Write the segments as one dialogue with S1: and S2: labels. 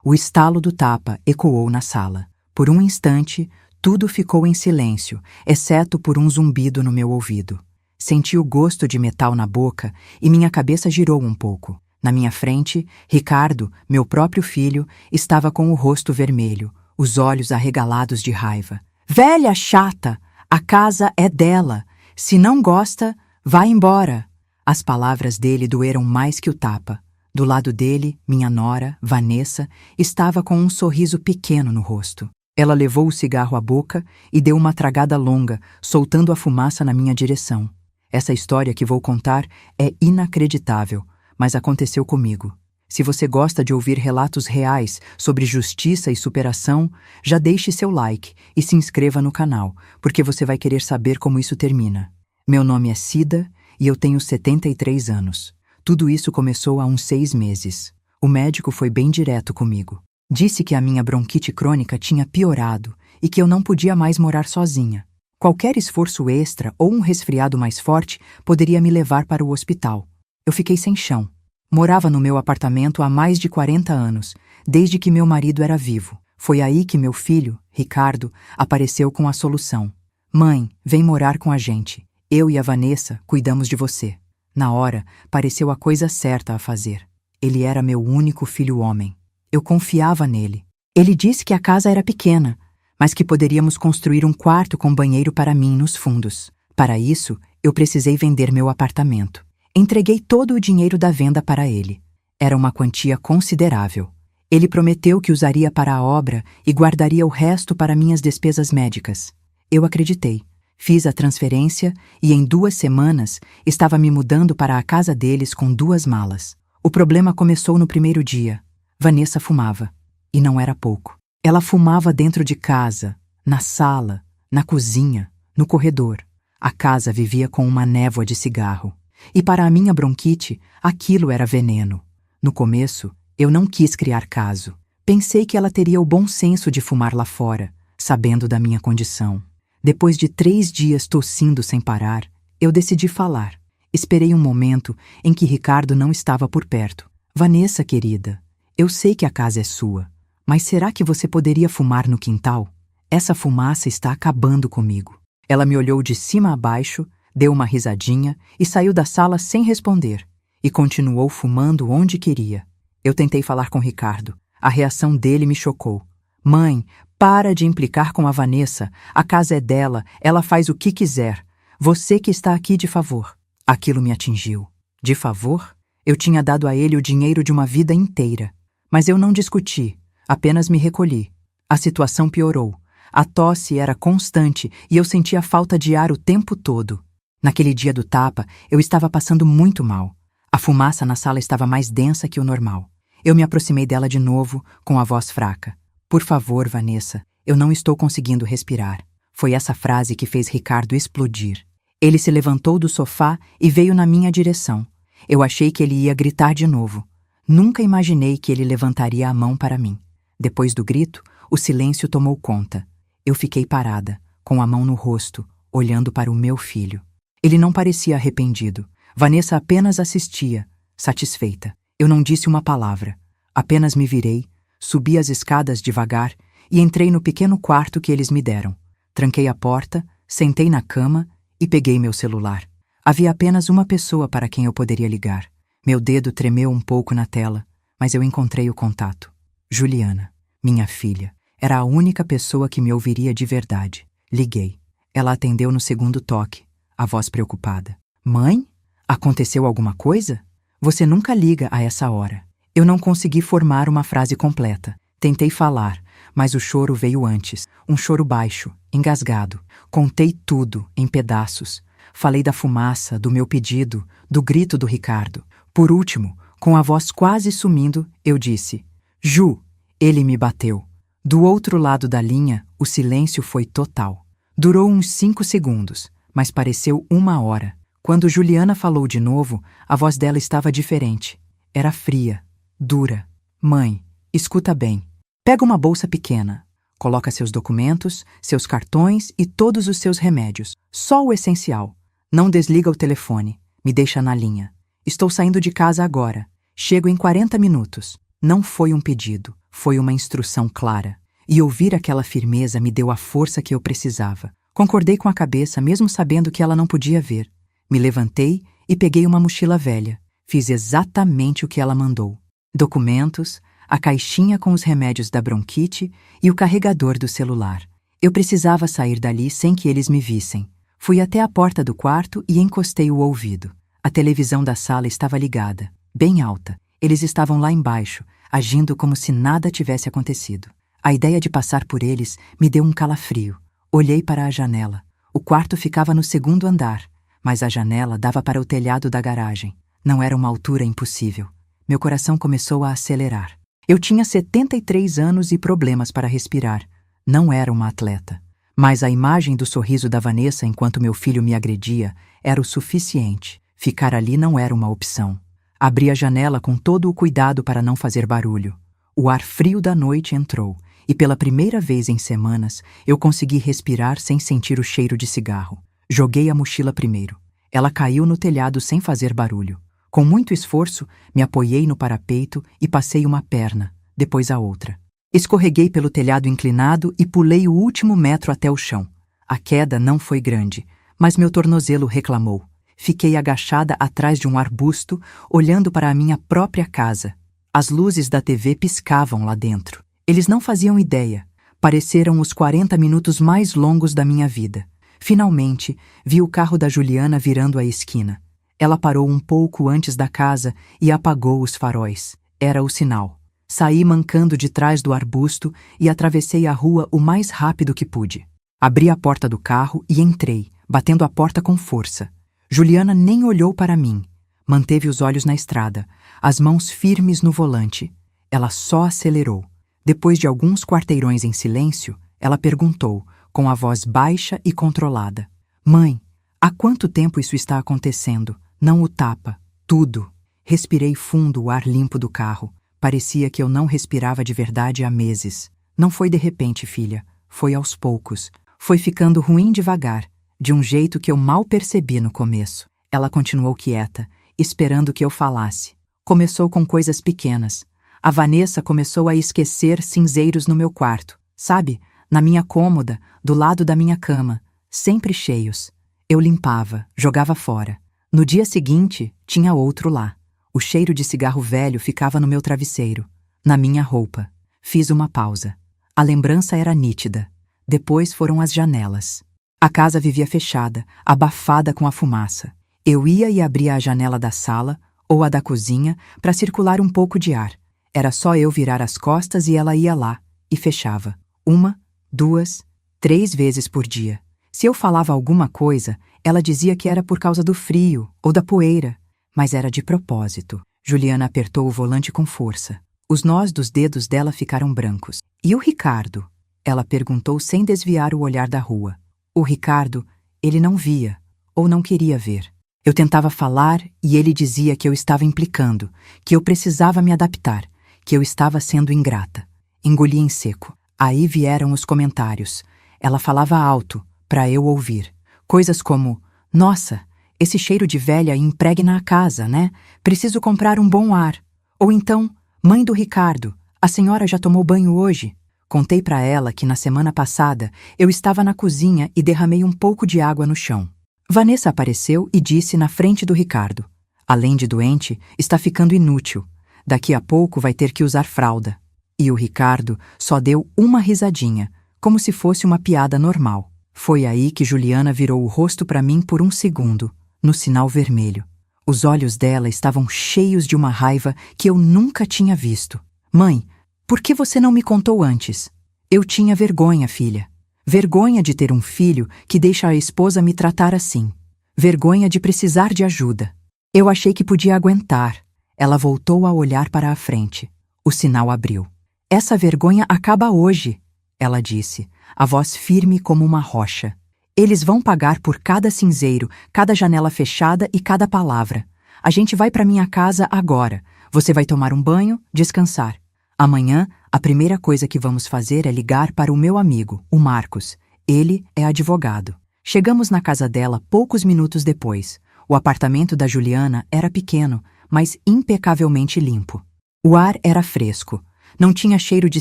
S1: O estalo do tapa ecoou na sala. Por um instante, tudo ficou em silêncio, exceto por um zumbido no meu ouvido. Senti o gosto de metal na boca e minha cabeça girou um pouco. Na minha frente, Ricardo, meu próprio filho, estava com o rosto vermelho, os olhos arregalados de raiva. Velha chata! A casa é dela! Se não gosta, vá embora! As palavras dele doeram mais que o tapa. Do lado dele, minha nora, Vanessa, estava com um sorriso pequeno no rosto. Ela levou o cigarro à boca e deu uma tragada longa, soltando a fumaça na minha direção. Essa história que vou contar é inacreditável, mas aconteceu comigo. Se você gosta de ouvir relatos reais sobre justiça e superação, já deixe seu like e se inscreva no canal, porque você vai querer saber como isso termina. Meu nome é Cida e eu tenho 73 anos. Tudo isso começou há uns 6 meses. O médico foi bem direto comigo. Disse que a minha bronquite crônica tinha piorado e que eu não podia mais morar sozinha. Qualquer esforço extra ou um resfriado mais forte poderia me levar para o hospital. Eu fiquei sem chão. Morava no meu apartamento há mais de 40 anos, desde que meu marido era vivo. Foi aí que meu filho, Ricardo, apareceu com a solução. Mãe, vem morar com a gente. Eu e a Vanessa cuidamos de você. Na hora, pareceu a coisa certa a fazer. Ele era meu único filho homem. Eu confiava nele. Ele disse que a casa era pequena, mas que poderíamos construir um quarto com banheiro para mim nos fundos. Para isso, eu precisei vender meu apartamento. Entreguei todo o dinheiro da venda para ele. Era uma quantia considerável. Ele prometeu que usaria para a obra e guardaria o resto para minhas despesas médicas. Eu acreditei. Fiz a transferência e em 2 semanas estava me mudando para a casa deles com 2 malas. O problema começou no primeiro dia. Vanessa fumava. E não era pouco. Ela fumava dentro de casa, na sala, na cozinha, no corredor. A casa vivia com uma névoa de cigarro. E para a minha bronquite, aquilo era veneno. No começo, eu não quis criar caso. Pensei que ela teria o bom senso de fumar lá fora, sabendo da minha condição. Depois de 3 dias tossindo sem parar, eu decidi falar. Esperei um momento em que Ricardo não estava por perto. Vanessa, querida, eu sei que a casa é sua, mas será que você poderia fumar no quintal? Essa fumaça está acabando comigo. Ela me olhou de cima a baixo, deu uma risadinha e saiu da sala sem responder. E continuou fumando onde queria. Eu tentei falar com Ricardo. A reação dele me chocou. Mãe, para de implicar com a Vanessa. A casa é dela, ela faz o que quiser. Você que está aqui de favor. Aquilo me atingiu. De favor? Eu tinha dado a ele o dinheiro de uma vida inteira. Mas eu não discuti, apenas me recolhi. A situação piorou. A tosse era constante e eu sentia falta de ar o tempo todo. Naquele dia do tapa, eu estava passando muito mal. A fumaça na sala estava mais densa que o normal. Eu me aproximei dela de novo, com a voz fraca. Por favor, Vanessa, eu não estou conseguindo respirar. Foi essa frase que fez Ricardo explodir. Ele se levantou do sofá e veio na minha direção. Eu achei que ele ia gritar de novo. Nunca imaginei que ele levantaria a mão para mim. Depois do grito, o silêncio tomou conta. Eu fiquei parada, com a mão no rosto, olhando para o meu filho. Ele não parecia arrependido. Vanessa apenas assistia, satisfeita. Eu não disse uma palavra. Apenas me virei, subi as escadas devagar e entrei no pequeno quarto que eles me deram. Tranquei a porta, sentei na cama e peguei meu celular. Havia apenas uma pessoa para quem eu poderia ligar. Meu dedo tremeu um pouco na tela, mas eu encontrei o contato. Juliana, minha filha, era a única pessoa que me ouviria de verdade. Liguei. Ela atendeu no segundo toque, a voz preocupada. Mãe? Aconteceu alguma coisa? Você nunca liga a essa hora. Eu não consegui formar uma frase completa. Tentei falar, mas o choro veio antes. Um choro baixo, engasgado. Contei tudo, em pedaços. Falei da fumaça, do meu pedido, do grito do Ricardo. Por último, com a voz quase sumindo, eu disse: Ju, ele me bateu. Do outro lado da linha, o silêncio foi total. Durou uns 5 segundos, mas pareceu 1 hora. Quando Juliana falou de novo, a voz dela estava diferente. Era fria, dura. Mãe, escuta bem. Pega uma bolsa pequena. Coloca seus documentos, seus cartões e todos os seus remédios. Só o essencial. Não desliga o telefone. Me deixa na linha. Estou saindo de casa agora. Chego em 40 minutos. Não foi um pedido. Foi uma instrução clara. E ouvir aquela firmeza me deu a força que eu precisava. Concordei com a cabeça, mesmo sabendo que ela não podia ver. Me levantei e peguei uma mochila velha. Fiz exatamente o que ela mandou. Documentos, a caixinha com os remédios da bronquite e o carregador do celular. Eu precisava sair dali sem que eles me vissem. Fui até a porta do quarto e encostei o ouvido. A televisão da sala estava ligada, bem alta. Eles estavam lá embaixo, agindo como se nada tivesse acontecido. A ideia de passar por eles me deu um calafrio. Olhei para a janela. O quarto ficava no segundo andar, mas a janela dava para o telhado da garagem. Não era uma altura impossível. Meu coração começou a acelerar. Eu tinha 73 anos e problemas para respirar. Não era uma atleta. Mas a imagem do sorriso da Vanessa enquanto meu filho me agredia era o suficiente. Ficar ali não era uma opção. Abri a janela com todo o cuidado para não fazer barulho. O ar frio da noite entrou, e pela primeira vez em semanas eu consegui respirar sem sentir o cheiro de cigarro. Joguei a mochila primeiro. Ela caiu no telhado sem fazer barulho. Com muito esforço, me apoiei no parapeito e passei uma perna, depois a outra. Escorreguei pelo telhado inclinado e pulei o último metro até o chão. A queda não foi grande, mas meu tornozelo reclamou. Fiquei agachada atrás de um arbusto, olhando para a minha própria casa. As luzes da TV piscavam lá dentro. Eles não faziam ideia. Pareceram os 40 minutos mais longos da minha vida. Finalmente, vi o carro da Juliana virando a esquina. Ela parou um pouco antes da casa e apagou os faróis. Era o sinal. Saí mancando de trás do arbusto e atravessei a rua o mais rápido que pude. Abri a porta do carro e entrei, batendo a porta com força. Juliana nem olhou para mim. Manteve os olhos na estrada, as mãos firmes no volante. Ela só acelerou. Depois de alguns quarteirões em silêncio, ela perguntou, com a voz baixa e controlada: "Mãe, há quanto tempo isso está acontecendo? Não o tapa. Tudo." Respirei fundo o ar limpo do carro. Parecia que eu não respirava de verdade há meses. Não foi de repente, filha. Foi aos poucos. Foi ficando ruim devagar, de um jeito que eu mal percebi no começo. Ela continuou quieta, esperando que eu falasse. Começou com coisas pequenas. A Vanessa começou a esquecer cinzeiros no meu quarto, sabe? Na minha cômoda, do lado da minha cama, sempre cheios. Eu limpava, jogava fora. No dia seguinte, tinha outro lá. O cheiro de cigarro velho ficava no meu travesseiro, na minha roupa. Fiz uma pausa. A lembrança era nítida. Depois foram as janelas. A casa vivia fechada, abafada com a fumaça. Eu ia e abria a janela da sala ou a da cozinha para circular um pouco de ar. Era só eu virar as costas e ela ia lá e fechava. 1, 2, 3 vezes por dia. Se eu falava alguma coisa, ela dizia que era por causa do frio ou da poeira. Mas era de propósito. Juliana apertou o volante com força. Os nós dos dedos dela ficaram brancos. "E o Ricardo?" Ela perguntou sem desviar o olhar da rua. O Ricardo, ele não via, ou não queria ver. Eu tentava falar e ele dizia que eu estava implicando, que eu precisava me adaptar, que eu estava sendo ingrata. Engoli em seco. Aí vieram os comentários. Ela falava alto, para eu ouvir. Coisas como: "Nossa, esse cheiro de velha impregna a casa, né? Preciso comprar um bom ar." Ou então: "Mãe do Ricardo, a senhora já tomou banho hoje?" Contei para ela que na semana passada eu estava na cozinha e derramei um pouco de água no chão. Vanessa apareceu e disse na frente do Ricardo: "Além de doente, está ficando inútil. Daqui a pouco vai ter que usar fralda." E o Ricardo só deu uma risadinha, como se fosse uma piada normal. Foi aí que Juliana virou o rosto para mim por um segundo, no sinal vermelho. Os olhos dela estavam cheios de uma raiva que eu nunca tinha visto. "Mãe, por que você não me contou antes?" Eu tinha vergonha, filha. Vergonha de ter um filho que deixa a esposa me tratar assim. Vergonha de precisar de ajuda. Eu achei que podia aguentar. Ela voltou a olhar para a frente. O sinal abriu. "Essa vergonha acaba hoje," ela disse, a voz firme como uma rocha. "Eles vão pagar por cada cinzeiro, cada janela fechada e cada palavra. A gente vai para minha casa agora. Você vai tomar um banho, descansar. Amanhã, a primeira coisa que vamos fazer é ligar para o meu amigo, o Marcos. Ele é advogado." Chegamos na casa dela poucos minutos depois. O apartamento da Juliana era pequeno, mas impecavelmente limpo. O ar era fresco. Não tinha cheiro de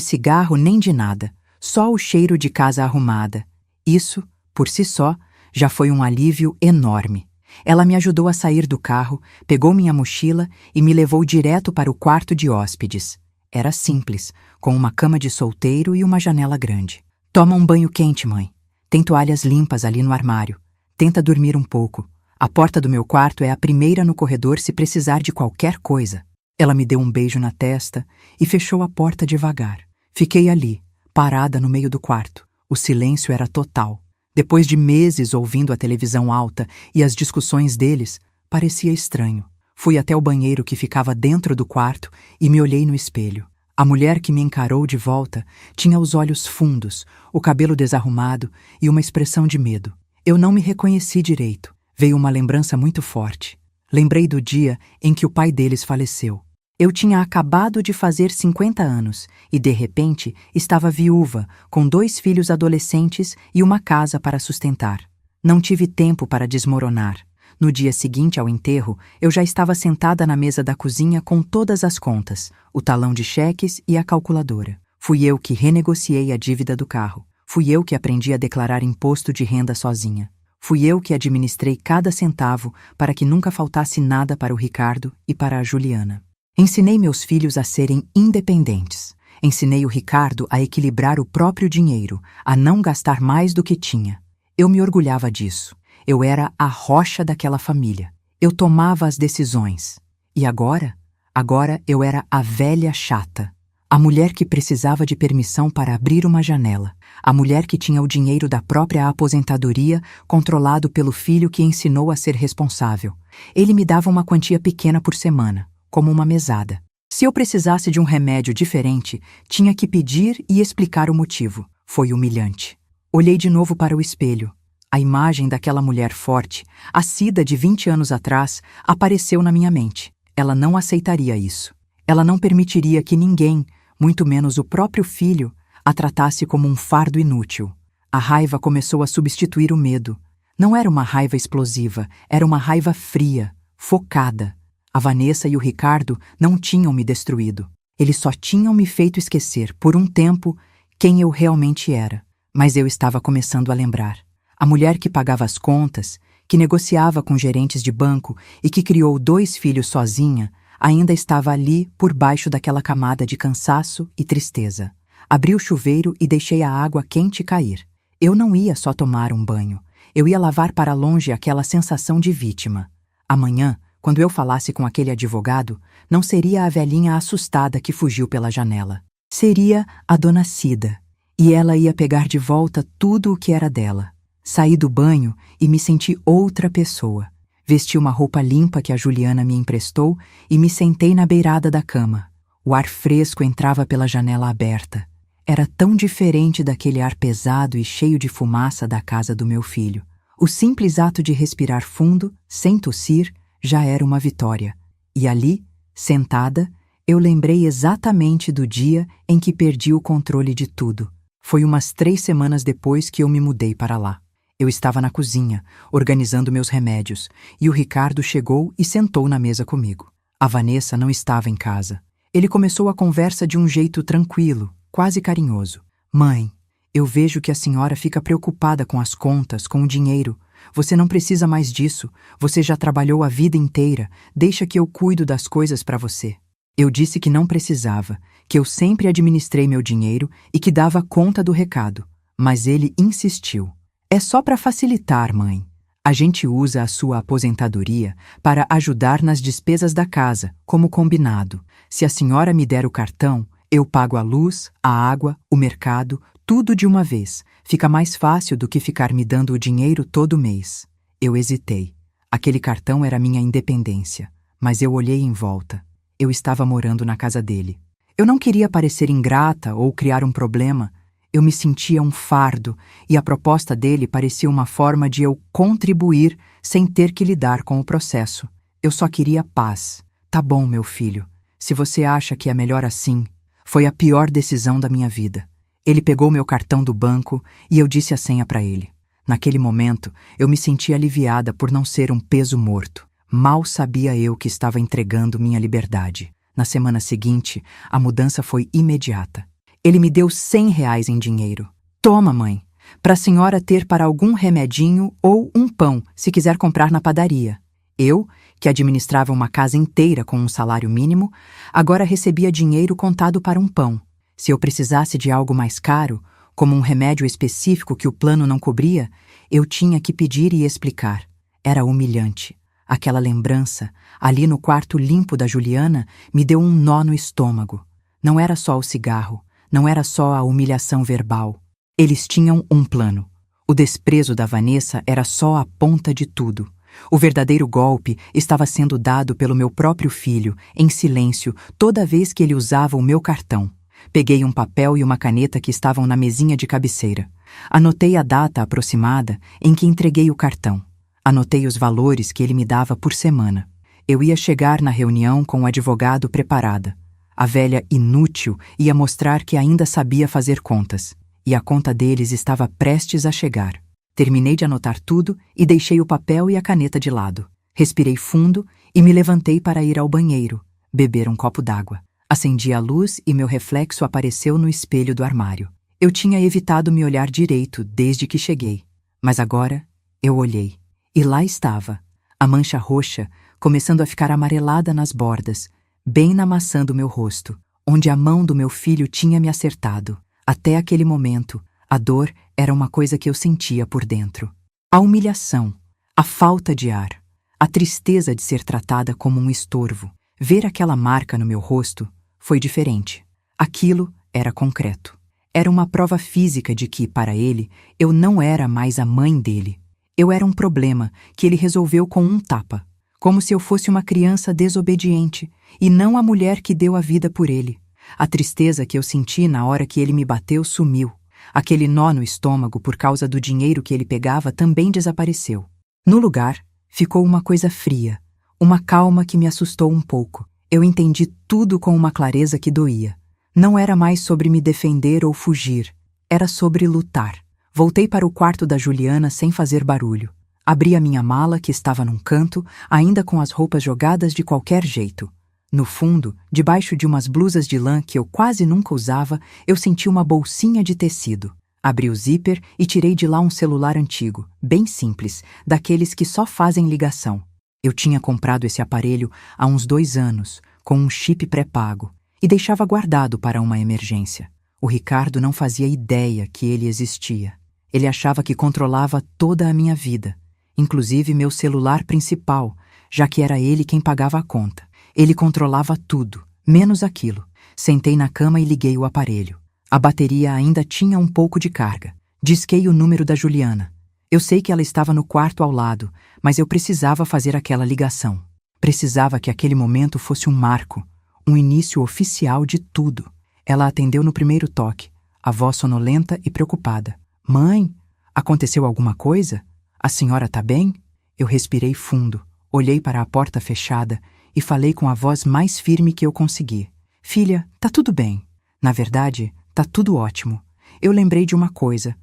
S1: cigarro nem de nada, só o cheiro de casa arrumada. Isso, por si só, já foi um alívio enorme. Ela me ajudou a sair do carro, pegou minha mochila e me levou direto para o quarto de hóspedes. Era simples, com uma cama de solteiro e uma janela grande. Toma um banho quente, mãe. Tem toalhas limpas ali no armário. Tenta dormir um pouco. A porta do meu quarto é a primeira no corredor se precisar de qualquer coisa. Ela me deu um beijo na testa e fechou a porta devagar. Fiquei ali, parada no meio do quarto. O silêncio era total. Depois de meses ouvindo a televisão alta e as discussões deles, parecia estranho. Fui até o banheiro que ficava dentro do quarto e me olhei no espelho. A mulher que me encarou de volta tinha os olhos fundos, o cabelo desarrumado e uma expressão de medo. Eu não me reconheci direito. Veio uma lembrança muito forte. Lembrei do dia em que o pai deles faleceu. Eu tinha acabado de fazer 50 anos e, de repente, estava viúva, com 2 filhos adolescentes e uma casa para sustentar. Não tive tempo para desmoronar. No dia seguinte ao enterro, eu já estava sentada na mesa da cozinha com todas as contas, o talão de cheques e a calculadora. Fui eu que renegociei a dívida do carro. Fui eu que aprendi a declarar imposto de renda sozinha. Fui eu que administrei cada centavo para que nunca faltasse nada para o Ricardo e para a Juliana. Ensinei meus filhos a serem independentes. Ensinei o Ricardo a equilibrar o próprio dinheiro, a não gastar mais do que tinha. Eu me orgulhava disso. Eu era a rocha daquela família. Eu tomava as decisões. E agora? Agora eu era a velha chata. A mulher que precisava de permissão para abrir uma janela. A mulher que tinha o dinheiro da própria aposentadoria controlado pelo filho que ensinou a ser responsável. Ele me dava uma quantia pequena por semana, como uma mesada. Se eu precisasse de um remédio diferente, tinha que pedir e explicar o motivo. Foi humilhante. Olhei de novo para o espelho. A imagem daquela mulher forte, a Cida de 20 anos atrás, apareceu na minha mente. Ela não aceitaria isso. Ela não permitiria que ninguém, muito menos o próprio filho, a tratasse como um fardo inútil. A raiva começou a substituir o medo. Não era uma raiva explosiva, era uma raiva fria, focada. A Vanessa e o Ricardo não tinham me destruído. Eles só tinham me feito esquecer, por um tempo, quem eu realmente era. Mas eu estava começando a lembrar. A mulher que pagava as contas, que negociava com gerentes de banco e que criou 2 filhos sozinha, ainda estava ali por baixo daquela camada de cansaço e tristeza. Abri o chuveiro e deixei a água quente cair. Eu não ia só tomar um banho. Eu ia lavar para longe aquela sensação de vítima. Amanhã, quando eu falasse com aquele advogado, não seria a velhinha assustada que fugiu pela janela. Seria a dona Cida. E ela ia pegar de volta tudo o que era dela. Saí do banho e me senti outra pessoa. Vesti uma roupa limpa que a Juliana me emprestou e me sentei na beirada da cama. O ar fresco entrava pela janela aberta. Era tão diferente daquele ar pesado e cheio de fumaça da casa do meu filho. O simples ato de respirar fundo, sem tossir, já era uma vitória. E ali, sentada, eu lembrei exatamente do dia em que perdi o controle de tudo. Foi umas 3 semanas depois que eu me mudei para lá. Eu estava na cozinha, organizando meus remédios, e o Ricardo chegou e sentou na mesa comigo. A Vanessa não estava em casa. Ele começou a conversa de um jeito tranquilo, quase carinhoso. Mãe, eu vejo que a senhora fica preocupada com as contas, com o dinheiro. Você não precisa mais disso. Você já trabalhou a vida inteira. Deixa que eu cuido das coisas para você. Eu disse que não precisava, que eu sempre administrei meu dinheiro e que dava conta do recado. Mas ele insistiu. É só para facilitar, mãe. A gente usa a sua aposentadoria para ajudar nas despesas da casa, como combinado. Se a senhora me der o cartão, eu pago a luz, a água, o mercado, tudo de uma vez. Fica mais fácil do que ficar me dando o dinheiro todo mês. Eu hesitei. Aquele cartão era minha independência. Mas eu olhei em volta. Eu estava morando na casa dele. Eu não queria parecer ingrata ou criar um problema. Eu me sentia um fardo e a proposta dele parecia uma forma de eu contribuir sem ter que lidar com o processo. Eu só queria paz. Tá bom, meu filho. Se você acha que é melhor assim, foi a pior decisão da minha vida. Ele pegou meu cartão do banco e eu disse a senha para ele. Naquele momento, eu me senti aliviada por não ser um peso morto. Mal sabia eu que estava entregando minha liberdade. Na semana seguinte, a mudança foi imediata. Ele me deu R$ 100 em dinheiro. Toma, mãe, para a senhora ter para algum remedinho ou um pão, se quiser comprar na padaria. Eu, que administrava uma casa inteira com um salário mínimo, agora recebia dinheiro contado para um pão. Se eu precisasse de algo mais caro, como um remédio específico que o plano não cobria, eu tinha que pedir e explicar. Era humilhante. Aquela lembrança, ali no quarto limpo da Juliana, me deu um nó no estômago. Não era só o cigarro, não era só a humilhação verbal. Eles tinham um plano. O desprezo da Vanessa era só a ponta de tudo. O verdadeiro golpe estava sendo dado pelo meu próprio filho, em silêncio, toda vez que ele usava o meu cartão. Peguei um papel e uma caneta que estavam na mesinha de cabeceira. Anotei a data aproximada em que entreguei o cartão. Anotei os valores que ele me dava por semana. Eu ia chegar na reunião com o advogado preparada. A velha inútil ia mostrar que ainda sabia fazer contas. E a conta deles estava prestes a chegar. Terminei de anotar tudo e deixei o papel e a caneta de lado. Respirei fundo e me levantei para ir ao banheiro, beber um copo d'água. Acendi a luz e meu reflexo apareceu no espelho do armário. Eu tinha evitado me olhar direito desde que cheguei. Mas agora eu olhei. E lá estava, a mancha roxa começando a ficar amarelada nas bordas, bem na maçã do meu rosto, onde a mão do meu filho tinha me acertado. Até aquele momento, a dor era uma coisa que eu sentia por dentro. A humilhação, a falta de ar, a tristeza de ser tratada como um estorvo. Ver aquela marca no meu rosto foi diferente. Aquilo era concreto. Era uma prova física de que, para ele, eu não era mais a mãe dele. Eu era um problema que ele resolveu com um tapa, como se eu fosse uma criança desobediente e não a mulher que deu a vida por ele. A tristeza que eu senti na hora que ele me bateu sumiu. Aquele nó no estômago por causa do dinheiro que ele pegava também desapareceu. No lugar, ficou uma coisa fria, uma calma que me assustou um pouco. Eu entendi tudo com uma clareza que doía. Não era mais sobre me defender ou fugir, era sobre lutar. Voltei para o quarto da Juliana sem fazer barulho. Abri a minha mala, que estava num canto, ainda com as roupas jogadas de qualquer jeito. No fundo, debaixo de umas blusas de lã que eu quase nunca usava, eu senti uma bolsinha de tecido. Abri o zíper e tirei de lá um celular antigo, bem simples, daqueles que só fazem ligação. Eu tinha comprado esse aparelho há uns 2 anos, com um chip pré-pago, e deixava guardado para uma emergência. O Ricardo não fazia ideia que ele existia. Ele achava que controlava toda a minha vida, inclusive meu celular principal, já que era ele quem pagava a conta. Ele controlava tudo, menos aquilo. Sentei na cama e liguei o aparelho. A bateria ainda tinha um pouco de carga. Disquei o número da Juliana. Eu sei que ela estava no quarto ao lado, mas eu precisava fazer aquela ligação. Precisava que aquele momento fosse um marco, um início oficial de tudo. Ela atendeu no primeiro toque, a voz sonolenta e preocupada. Mãe, aconteceu alguma coisa? A senhora tá bem? Eu respirei fundo, olhei para a porta fechada e falei com a voz mais firme que eu consegui. Filha, tá tudo bem. Na verdade, tá tudo ótimo. Eu lembrei de uma coisa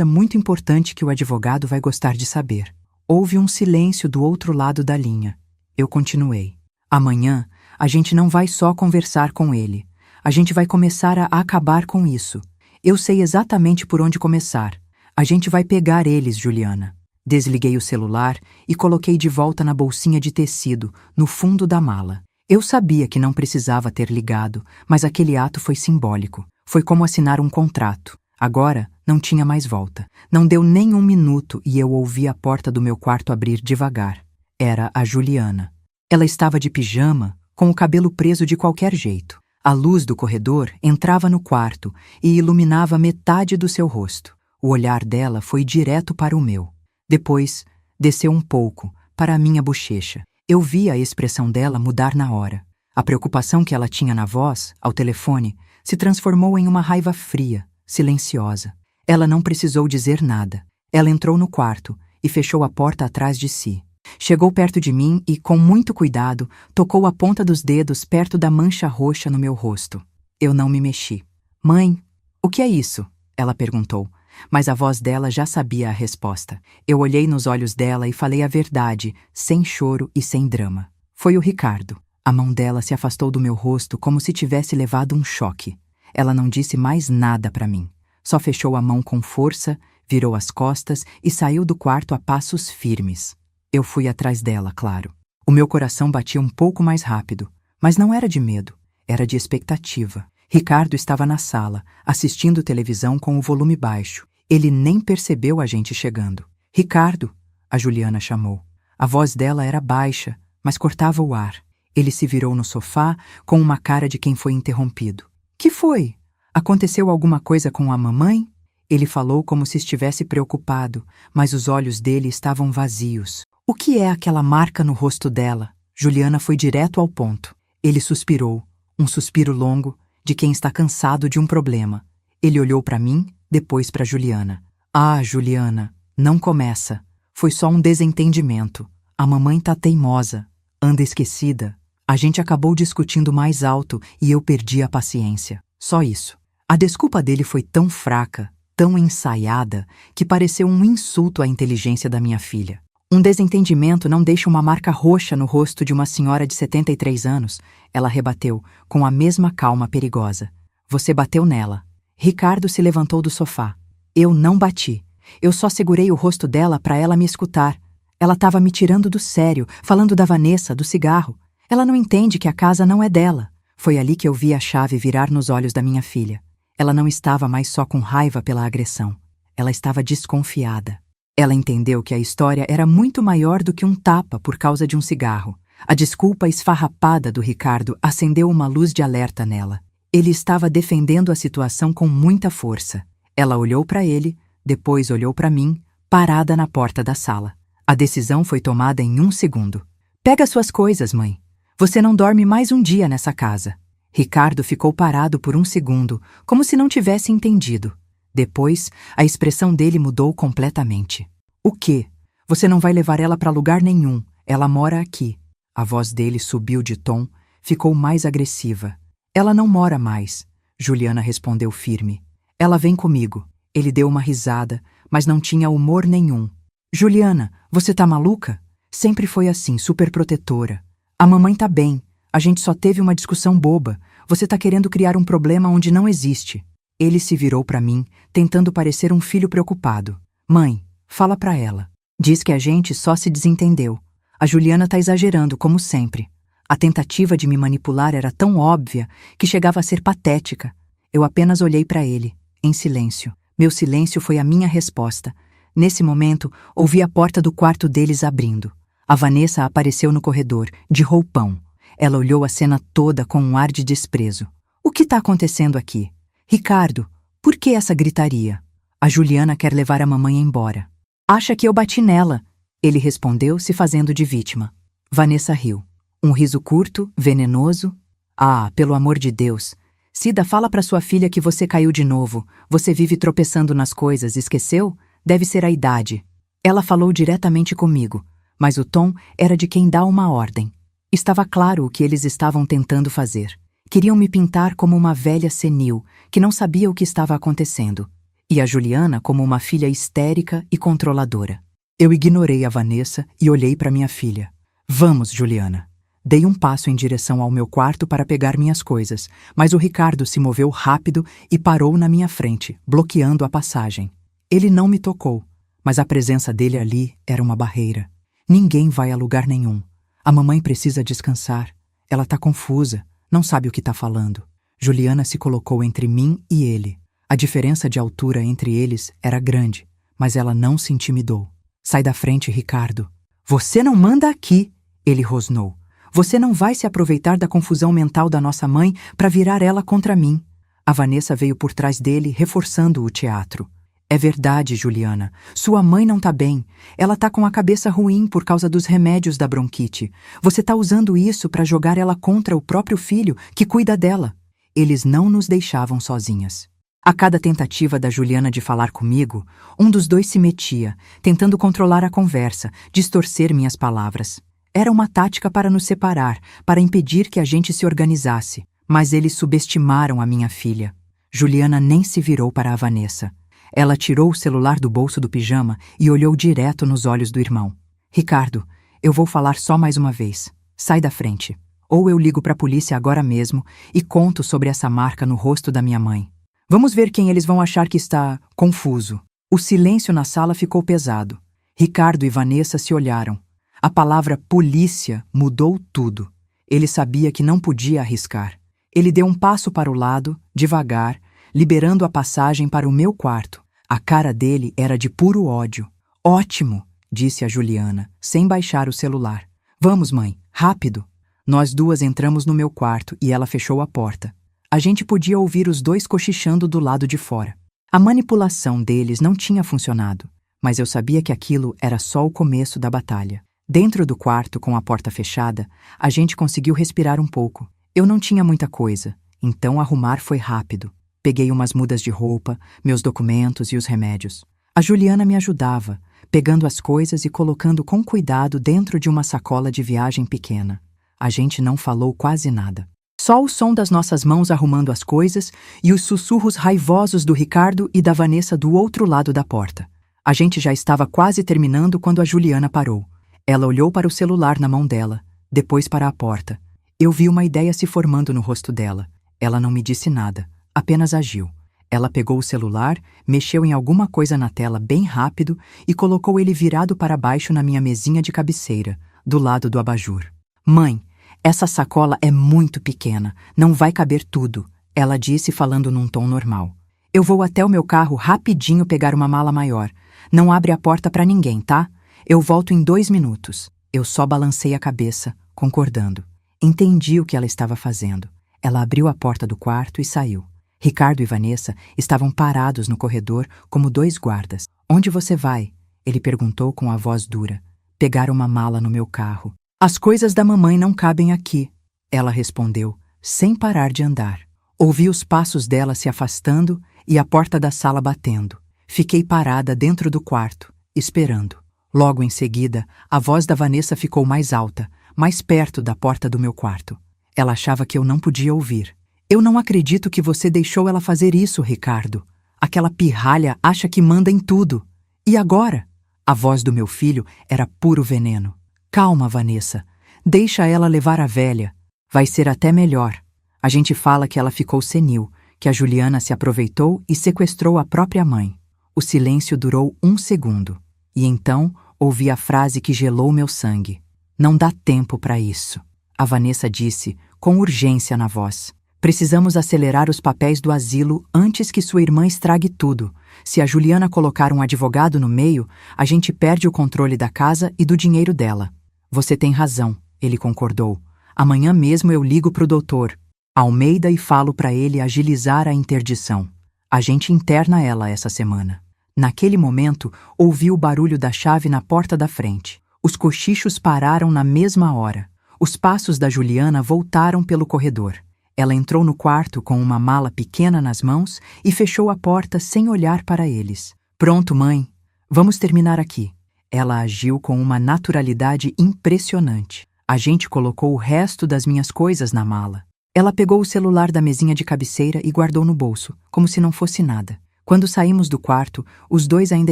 S1: muito importante que o advogado vai gostar de saber. Houve um silêncio do outro lado da linha. Eu continuei. Amanhã, a gente não vai só conversar com ele. A gente vai começar a acabar com isso. Eu sei exatamente por onde começar. A gente vai pegar eles, Juliana. Desliguei o celular e coloquei de volta na bolsinha de tecido, no fundo da mala. Eu sabia que não precisava ter ligado, mas aquele ato foi simbólico. Foi como assinar um contrato. Agora, não tinha mais volta. Não deu nem 1 minuto e eu ouvi a porta do meu quarto abrir devagar. Era a Juliana. Ela estava de pijama, com o cabelo preso de qualquer jeito. A luz do corredor entrava no quarto e iluminava metade do seu rosto. O olhar dela foi direto para o meu. Depois, desceu um pouco, para a minha bochecha. Eu vi a expressão dela mudar na hora. A preocupação que ela tinha na voz, ao telefone, se transformou em uma raiva fria, silenciosa. Ela não precisou dizer nada. Ela entrou no quarto e fechou a porta atrás de si. Chegou perto de mim e, com muito cuidado, tocou a ponta dos dedos perto da mancha roxa no meu rosto. Eu não me mexi. Mãe, o que é isso? Ela perguntou, mas a voz dela já sabia a resposta. Eu olhei nos olhos dela e falei a verdade, sem choro e sem drama. Foi o Ricardo. A mão dela se afastou do meu rosto como se tivesse levado um choque. Ela não disse mais nada para mim. Só fechou a mão com força, virou as costas e saiu do quarto a passos firmes. Eu fui atrás dela, claro. O meu coração batia um pouco mais rápido, mas não era de medo, era de expectativa. Ricardo estava na sala, assistindo televisão com o volume baixo. Ele nem percebeu a gente chegando. Ricardo, a Juliana chamou. A voz dela era baixa, mas cortava o ar. Ele se virou no sofá com uma cara de quem foi interrompido. Que foi? Aconteceu alguma coisa com a mamãe? Ele falou como se estivesse preocupado, mas os olhos dele estavam vazios. O que é aquela marca no rosto dela? Juliana foi direto ao ponto. Ele suspirou, um suspiro longo, de quem está cansado de um problema. Ele olhou para mim, depois para Juliana. Ah, Juliana, não começa. Foi só um desentendimento. A mamãe tá teimosa, anda esquecida. A gente acabou discutindo mais alto e eu perdi a paciência. Só isso. A desculpa dele foi tão fraca, tão ensaiada, que pareceu um insulto à inteligência da minha filha. Um desentendimento não deixa uma marca roxa no rosto de uma senhora de 73 anos, ela rebateu, com a mesma calma perigosa. Você bateu nela. Ricardo se levantou do sofá. Eu não bati. Eu só segurei o rosto dela para ela me escutar. Ela estava me tirando do sério, falando da Vanessa, do cigarro. Ela não entende que a casa não é dela. Foi ali que eu vi a chave virar nos olhos da minha filha. Ela não estava mais só com raiva pela agressão. Ela estava desconfiada. Ela entendeu que a história era muito maior do que um tapa por causa de um cigarro. A desculpa esfarrapada do Ricardo acendeu uma luz de alerta nela. Ele estava defendendo a situação com muita força. Ela olhou para ele, depois olhou para mim, parada na porta da sala. A decisão foi tomada em 1 segundo. Pega suas coisas, mãe. Você não dorme mais um dia nessa casa. Ricardo ficou parado por 1 segundo, como se não tivesse entendido. Depois, a expressão dele mudou completamente. O quê? Você não vai levar ela para lugar nenhum. Ela mora aqui. A voz dele subiu de tom, ficou mais agressiva. Ela não mora mais. Juliana respondeu firme. Ela vem comigo. Ele deu uma risada, mas não tinha humor nenhum. Juliana, você tá maluca? Sempre foi assim, super protetora. A mamãe tá bem. A gente só teve uma discussão boba. Você tá querendo criar um problema onde não existe. Ele se virou para mim, tentando parecer um filho preocupado. Mãe, fala para ela. Diz que a gente só se desentendeu. A Juliana tá exagerando, como sempre. A tentativa de me manipular era tão óbvia que chegava a ser patética. Eu apenas olhei para ele, em silêncio. Meu silêncio foi a minha resposta. Nesse momento, ouvi a porta do quarto deles abrindo. A Vanessa apareceu no corredor, de roupão. Ela olhou a cena toda com um ar de desprezo. O que tá acontecendo aqui? Ricardo, por que essa gritaria? A Juliana quer levar a mamãe embora. Acha que eu bati nela? Ele respondeu, se fazendo de vítima. Vanessa riu. Um riso curto, venenoso. Ah, pelo amor de Deus. Cida, fala para sua filha que você caiu de novo. Você vive tropeçando nas coisas, esqueceu? Deve ser a idade. Ela falou diretamente comigo, mas o tom era de quem dá uma ordem. Estava claro o que eles estavam tentando fazer. Queriam me pintar como uma velha senil, que não sabia o que estava acontecendo, e a Juliana como uma filha histérica e controladora. Eu ignorei a Vanessa e olhei para minha filha. Vamos, Juliana. Dei um passo em direção ao meu quarto para pegar minhas coisas, mas o Ricardo se moveu rápido e parou na minha frente, bloqueando a passagem. Ele não me tocou, mas a presença dele ali era uma barreira. Ninguém vai a lugar nenhum. A mamãe precisa descansar. Ela tá confusa. Não sabe o que está falando. Juliana se colocou entre mim e ele. A diferença de altura entre eles era grande, mas ela não se intimidou. Sai da frente, Ricardo. Você não manda aqui, ele rosnou. Você não vai se aproveitar da confusão mental da nossa mãe para virar ela contra mim. A Vanessa veio por trás dele, reforçando o teatro. É verdade, Juliana. Sua mãe não tá bem. Ela tá com a cabeça ruim por causa dos remédios da bronquite. Você tá usando isso para jogar ela contra o próprio filho, que cuida dela. Eles não nos deixavam sozinhas. A cada tentativa da Juliana de falar comigo, um dos dois se metia, tentando controlar a conversa, distorcer minhas palavras. Era uma tática para nos separar, para impedir que a gente se organizasse. Mas eles subestimaram a minha filha. Juliana nem se virou para a Vanessa. Ela tirou o celular do bolso do pijama e olhou direto nos olhos do irmão. Ricardo, eu vou falar só mais uma vez. Sai da frente. Ou eu ligo para a polícia agora mesmo e conto sobre essa marca no rosto da minha mãe. Vamos ver quem eles vão achar que está confuso. O silêncio na sala ficou pesado. Ricardo e Vanessa se olharam. A palavra polícia mudou tudo. Ele sabia que não podia arriscar. Ele deu um passo para o lado, devagar, liberando a passagem para o meu quarto. A cara dele era de puro ódio. Ótimo, disse a Juliana, sem baixar o celular. Vamos, mãe, rápido. Nós duas entramos no meu quarto e ela fechou a porta. A gente podia ouvir os dois cochichando do lado de fora. A manipulação deles não tinha funcionado, mas eu sabia que aquilo era só o começo da batalha. Dentro do quarto, com a porta fechada, a gente conseguiu respirar um pouco. Eu não tinha muita coisa, então arrumar foi rápido. Peguei umas mudas de roupa, meus documentos e os remédios. A Juliana me ajudava, pegando as coisas e colocando com cuidado dentro de uma sacola de viagem pequena. A gente não falou quase nada. Só o som das nossas mãos arrumando as coisas e os sussurros raivosos do Ricardo e da Vanessa do outro lado da porta. A gente já estava quase terminando quando a Juliana parou. Ela olhou para o celular na mão dela, depois para a porta. Eu vi uma ideia se formando no rosto dela. Ela não me disse nada, apenas agiu. Ela pegou o celular, mexeu em alguma coisa na tela bem rápido e colocou ele virado para baixo na minha mesinha de cabeceira, do lado do abajur. Mãe, essa sacola é muito pequena, não vai caber tudo, ela disse falando num tom normal. Eu vou até o meu carro rapidinho pegar uma mala maior. Não abre a porta para ninguém, tá? Eu volto em 2 minutos. Eu só balancei a cabeça, concordando. Entendi o que ela estava fazendo. Ela abriu a porta do quarto e saiu. Ricardo e Vanessa estavam parados no corredor como 2 guardas. Onde você vai? Ele perguntou com a voz dura. Pegar uma mala no meu carro. As coisas da mamãe não cabem aqui, ela respondeu, sem parar de andar. Ouvi os passos dela se afastando e a porta da sala batendo. Fiquei parada dentro do quarto, esperando. Logo em seguida, a voz da Vanessa ficou mais alta, mais perto da porta do meu quarto. Ela achava que eu não podia ouvir. Eu não acredito que você deixou ela fazer isso, Ricardo. Aquela pirralha acha que manda em tudo. E agora? A voz do meu filho era puro veneno. Calma, Vanessa. Deixa ela levar a velha. Vai ser até melhor. A gente fala que ela ficou senil, que a Juliana se aproveitou e sequestrou a própria mãe. O silêncio durou 1 segundo. E então ouvi a frase que gelou meu sangue. Não dá tempo para isso. A Vanessa disse, com urgência na voz. Precisamos acelerar os papéis do asilo antes que sua irmã estrague tudo. Se a Juliana colocar um advogado no meio, a gente perde o controle da casa e do dinheiro dela. Você tem razão, ele concordou. Amanhã mesmo eu ligo pro doutor Almeida e falo para ele agilizar a interdição. A gente interna ela essa semana. Naquele momento, ouvi o barulho da chave na porta da frente. Os cochichos pararam na mesma hora. Os passos da Juliana voltaram pelo corredor. Ela entrou no quarto com uma mala pequena nas mãos e fechou a porta sem olhar para eles. Pronto, mãe. Vamos terminar aqui. Ela agiu com uma naturalidade impressionante. A gente colocou o resto das minhas coisas na mala. Ela pegou o celular da mesinha de cabeceira e guardou no bolso, como se não fosse nada. Quando saímos do quarto, os dois ainda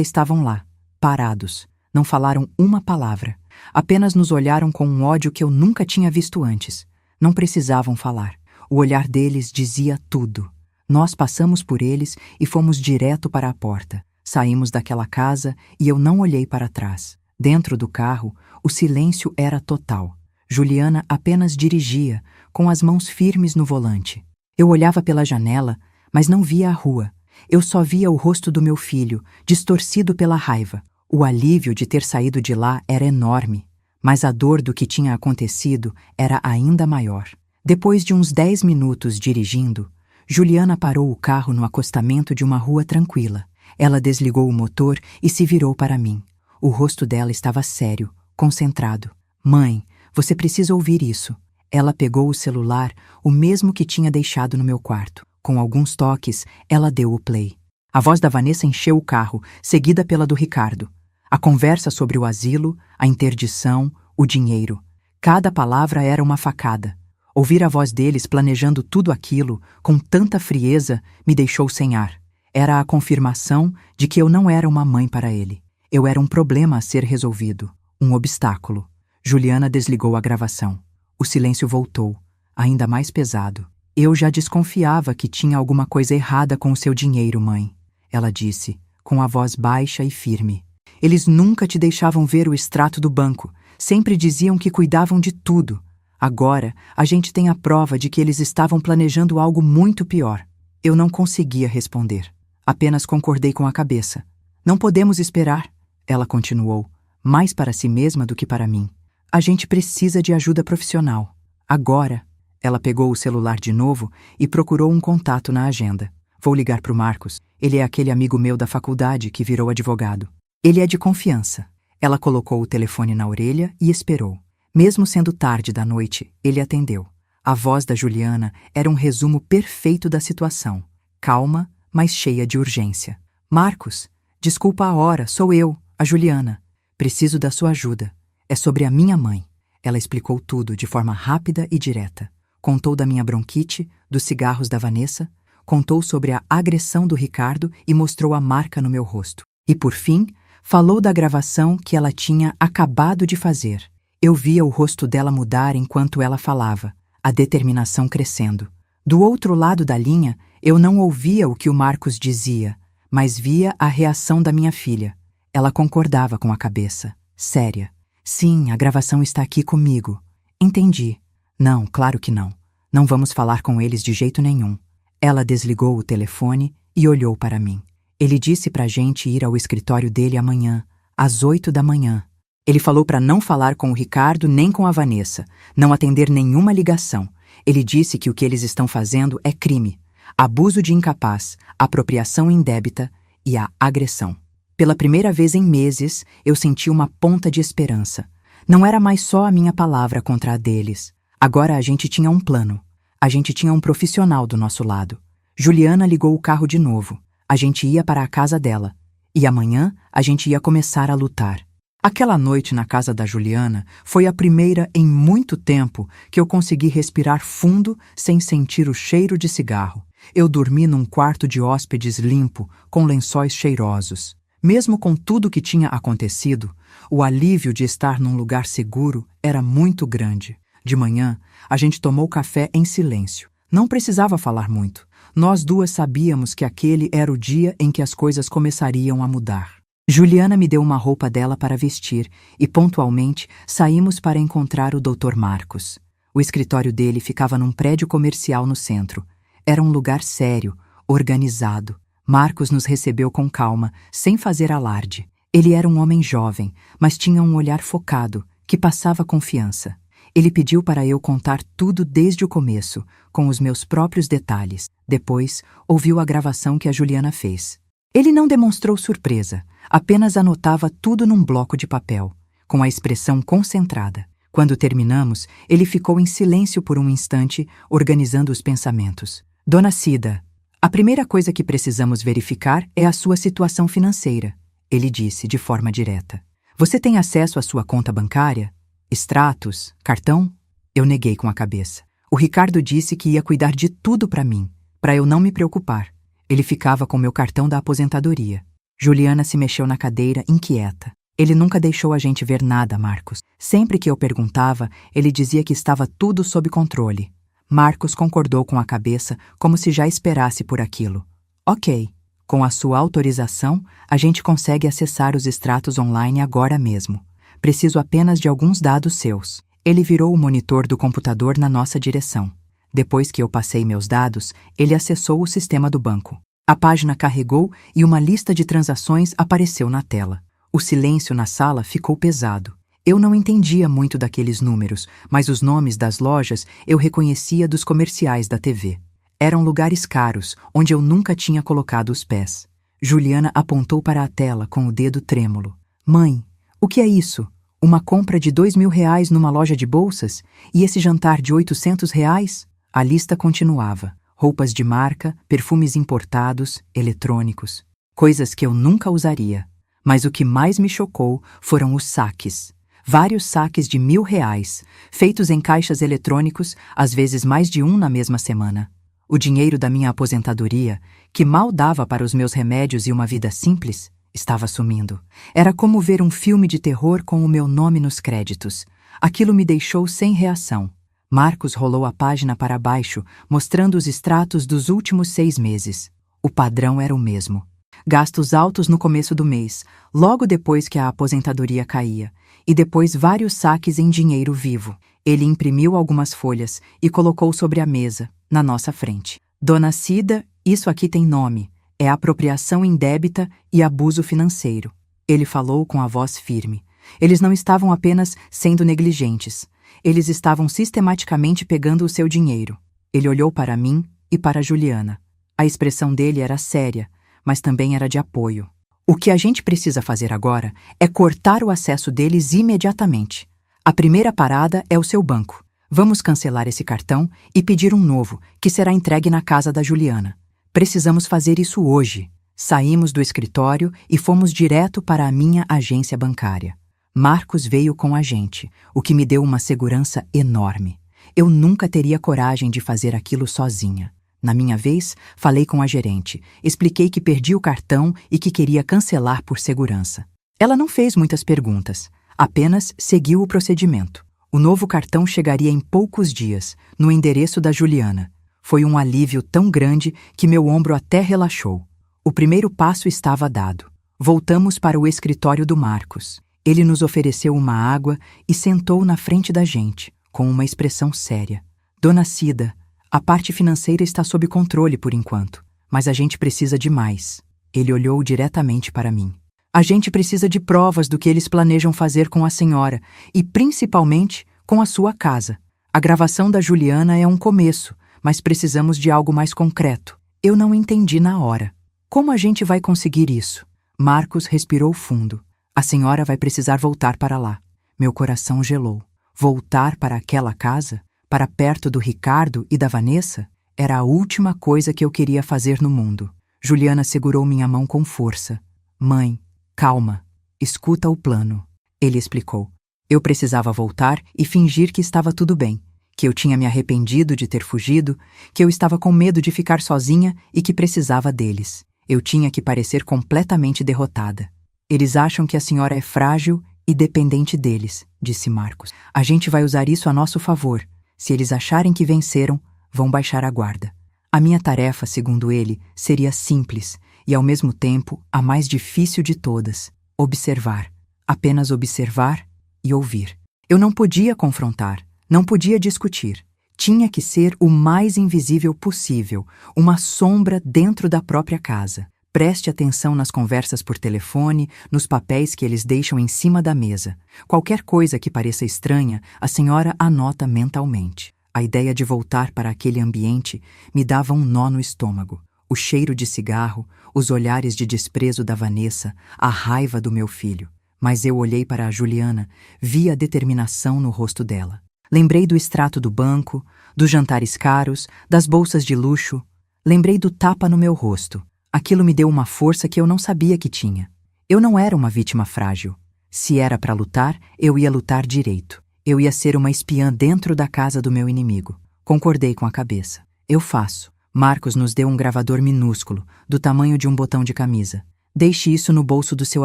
S1: estavam lá, parados. Não falaram uma palavra. Apenas nos olharam com um ódio que eu nunca tinha visto antes. Não precisavam falar. O olhar deles dizia tudo. Nós passamos por eles e fomos direto para a porta. Saímos daquela casa e eu não olhei para trás. Dentro do carro, o silêncio era total. Juliana apenas dirigia, com as mãos firmes no volante. Eu olhava pela janela, mas não via a rua. Eu só via o rosto do meu filho, distorcido pela raiva. O alívio de ter saído de lá era enorme, mas a dor do que tinha acontecido era ainda maior. Depois de uns 10 minutos dirigindo, Juliana parou o carro no acostamento de uma rua tranquila. Ela desligou o motor e se virou para mim. O rosto dela estava sério, concentrado. Mãe, você precisa ouvir isso. Ela pegou o celular, o mesmo que tinha deixado no meu quarto. Com alguns toques, ela deu o play. A voz da Vanessa encheu o carro, seguida pela do Ricardo. A conversa sobre o asilo, a interdição, o dinheiro. Cada palavra era uma facada. Ouvir a voz deles planejando tudo aquilo, com tanta frieza, me deixou sem ar. Era a confirmação de que eu não era uma mãe para ele. Eu era um problema a ser resolvido, um obstáculo. Juliana desligou a gravação. O silêncio voltou, ainda mais pesado. Eu já desconfiava que tinha alguma coisa errada com o seu dinheiro, mãe, ela disse, com a voz baixa e firme. Eles nunca te deixavam ver o extrato do banco, sempre diziam que cuidavam de tudo. Agora, a gente tem a prova de que eles estavam planejando algo muito pior. Eu não conseguia responder. Apenas concordei com a cabeça. Não podemos esperar, ela continuou, mais para si mesma do que para mim. A gente precisa de ajuda profissional. Agora. Ela pegou o celular de novo e procurou um contato na agenda. Vou ligar para o Marcos. Ele é aquele amigo meu da faculdade que virou advogado. Ele é de confiança. Ela colocou o telefone na orelha e esperou. Mesmo sendo tarde da noite, ele atendeu. A voz da Juliana era um resumo perfeito da situação. Calma, mas cheia de urgência. Marcos, desculpa a hora, sou eu, a Juliana. Preciso da sua ajuda. É sobre a minha mãe. Ela explicou tudo de forma rápida e direta. Contou da minha bronquite, dos cigarros da Vanessa, contou sobre a agressão do Ricardo e mostrou a marca no meu rosto. E, por fim, falou da gravação que ela tinha acabado de fazer. Eu via o rosto dela mudar enquanto ela falava, a determinação crescendo. Do outro lado da linha, eu não ouvia o que o Marcos dizia, mas via a reação da minha filha. Ela concordava com a cabeça, séria. Sim, a gravação está aqui comigo. Entendi. Não, claro que não. Não vamos falar com eles de jeito nenhum. Ela desligou o telefone e olhou para mim. Ele disse pra gente ir ao escritório dele amanhã, às 8 da manhã. Ele falou para não falar com o Ricardo nem com a Vanessa, não atender nenhuma ligação. Ele disse que o que eles estão fazendo é crime, abuso de incapaz, apropriação indébita e a agressão. Pela primeira vez em meses, eu senti uma ponta de esperança. Não era mais só a minha palavra contra a deles. Agora a gente tinha um plano. A gente tinha um profissional do nosso lado. Juliana ligou o carro de novo. A gente ia para a casa dela. E amanhã a gente ia começar a lutar. Aquela noite na casa da Juliana foi a primeira em muito tempo que eu consegui respirar fundo sem sentir o cheiro de cigarro. Eu dormi num quarto de hóspedes limpo, com lençóis cheirosos. Mesmo com tudo o que tinha acontecido, o alívio de estar num lugar seguro era muito grande. De manhã, a gente tomou café em silêncio. Não precisava falar muito. Nós duas sabíamos que aquele era o dia em que as coisas começariam a mudar. Juliana me deu uma roupa dela para vestir e, pontualmente, saímos para encontrar o Dr. Marcos. O escritório dele ficava num prédio comercial no centro. Era um lugar sério, organizado. Marcos nos recebeu com calma, sem fazer alarde. Ele era um homem jovem, mas tinha um olhar focado, que passava confiança. Ele pediu para eu contar tudo desde o começo, com os meus próprios detalhes. Depois, ouviu a gravação que a Juliana fez. Ele não demonstrou surpresa, apenas anotava tudo num bloco de papel, com a expressão concentrada. Quando terminamos, ele ficou em silêncio por um instante, organizando os pensamentos. Dona Cida, a primeira coisa que precisamos verificar é a sua situação financeira, ele disse de forma direta. Você tem acesso à sua conta bancária? Extratos? Cartão? Eu neguei com a cabeça. O Ricardo disse que ia cuidar de tudo para mim, para eu não me preocupar. Ele ficava com meu cartão da aposentadoria. Juliana se mexeu na cadeira, inquieta. Ele nunca deixou a gente ver nada, Marcos. Sempre que eu perguntava, ele dizia que estava tudo sob controle. Marcos concordou com a cabeça, como se já esperasse por aquilo. Ok, com a sua autorização, a gente consegue acessar os extratos online agora mesmo. Preciso apenas de alguns dados seus. Ele virou o monitor do computador na nossa direção. Depois que eu passei meus dados, ele acessou o sistema do banco. A página carregou e uma lista de transações apareceu na tela. O silêncio na sala ficou pesado. Eu não entendia muito daqueles números, mas os nomes das lojas eu reconhecia dos comerciais da TV. Eram lugares caros, onde eu nunca tinha colocado os pés. Juliana apontou para a tela com o dedo trêmulo. Mãe, o que é isso? Uma compra de R$2.000 numa loja de bolsas? E esse jantar de R$800? A lista continuava. Roupas de marca, perfumes importados, eletrônicos. Coisas que eu nunca usaria. Mas o que mais me chocou foram os saques. Vários saques de R$1.000, feitos em caixas eletrônicos, às vezes mais de um na mesma semana. O dinheiro da minha aposentadoria, que mal dava para os meus remédios e uma vida simples, estava sumindo. Era como ver um filme de terror com o meu nome nos créditos. Aquilo me deixou sem reação. Marcos rolou a página para baixo, mostrando os extratos dos últimos 6 meses. O padrão era o mesmo. Gastos altos no começo do mês, logo depois que a aposentadoria caía, e depois vários saques em dinheiro vivo. Ele imprimiu algumas folhas e colocou sobre a mesa, na nossa frente. Dona Cida, isso aqui tem nome. É apropriação indébita e abuso financeiro. Ele falou com a voz firme. Eles não estavam apenas sendo negligentes. Eles estavam sistematicamente pegando o seu dinheiro. Ele olhou para mim e para Juliana. A expressão dele era séria, mas também era de apoio. O que a gente precisa fazer agora é cortar o acesso deles imediatamente. A primeira parada é o seu banco. Vamos cancelar esse cartão e pedir um novo, que será entregue na casa da Juliana. Precisamos fazer isso hoje. Saímos do escritório e fomos direto para a minha agência bancária. Marcos veio com a gente, o que me deu uma segurança enorme. Eu nunca teria coragem de fazer aquilo sozinha. Na minha vez, falei com a gerente, expliquei que perdi o cartão e que queria cancelar por segurança. Ela não fez muitas perguntas, apenas seguiu o procedimento. O novo cartão chegaria em poucos dias, no endereço da Juliana. Foi um alívio tão grande que meu ombro até relaxou. O primeiro passo estava dado. Voltamos para o escritório do Marcos. Ele nos ofereceu uma água e sentou na frente da gente, com uma expressão séria. Dona Cida, a parte financeira está sob controle por enquanto, mas a gente precisa de mais. Ele olhou diretamente para mim. A gente precisa de provas do que eles planejam fazer com a senhora e, principalmente, com a sua casa. A gravação da Juliana é um começo, mas precisamos de algo mais concreto. Eu não entendi na hora. Como a gente vai conseguir isso? Marcos respirou fundo. A senhora vai precisar voltar para lá. Meu coração gelou. Voltar para aquela casa? Para perto do Ricardo e da Vanessa? Era a última coisa que eu queria fazer no mundo. Juliana segurou minha mão com força. Mãe, calma. Escuta o plano. Ele explicou. Eu precisava voltar e fingir que estava tudo bem, que eu tinha me arrependido de ter fugido, que eu estava com medo de ficar sozinha e que precisava deles. Eu tinha que parecer completamente derrotada. Eles acham que a senhora é frágil e dependente deles, disse Marcos. A gente vai usar isso a nosso favor. Se eles acharem que venceram, vão baixar a guarda. A minha tarefa, segundo ele, seria simples e, ao mesmo tempo, a mais difícil de todas. Observar. Apenas observar e ouvir. Eu não podia confrontar, não podia discutir. Tinha que ser o mais invisível possível, uma sombra dentro da própria casa. Preste atenção nas conversas por telefone, nos papéis que eles deixam em cima da mesa. Qualquer coisa que pareça estranha, a senhora anota mentalmente. A ideia de voltar para aquele ambiente me dava um nó no estômago. O cheiro de cigarro, os olhares de desprezo da Vanessa, a raiva do meu filho. Mas eu olhei para a Juliana, vi a determinação no rosto dela. Lembrei do extrato do banco, dos jantares caros, das bolsas de luxo. Lembrei do tapa no meu rosto. Aquilo me deu uma força que eu não sabia que tinha. Eu não era uma vítima frágil. Se era para lutar, eu ia lutar direito. Eu ia ser uma espiã dentro da casa do meu inimigo. Concordei com a cabeça. Eu faço. Marcos nos deu um gravador minúsculo, do tamanho de um botão de camisa. Deixe isso no bolso do seu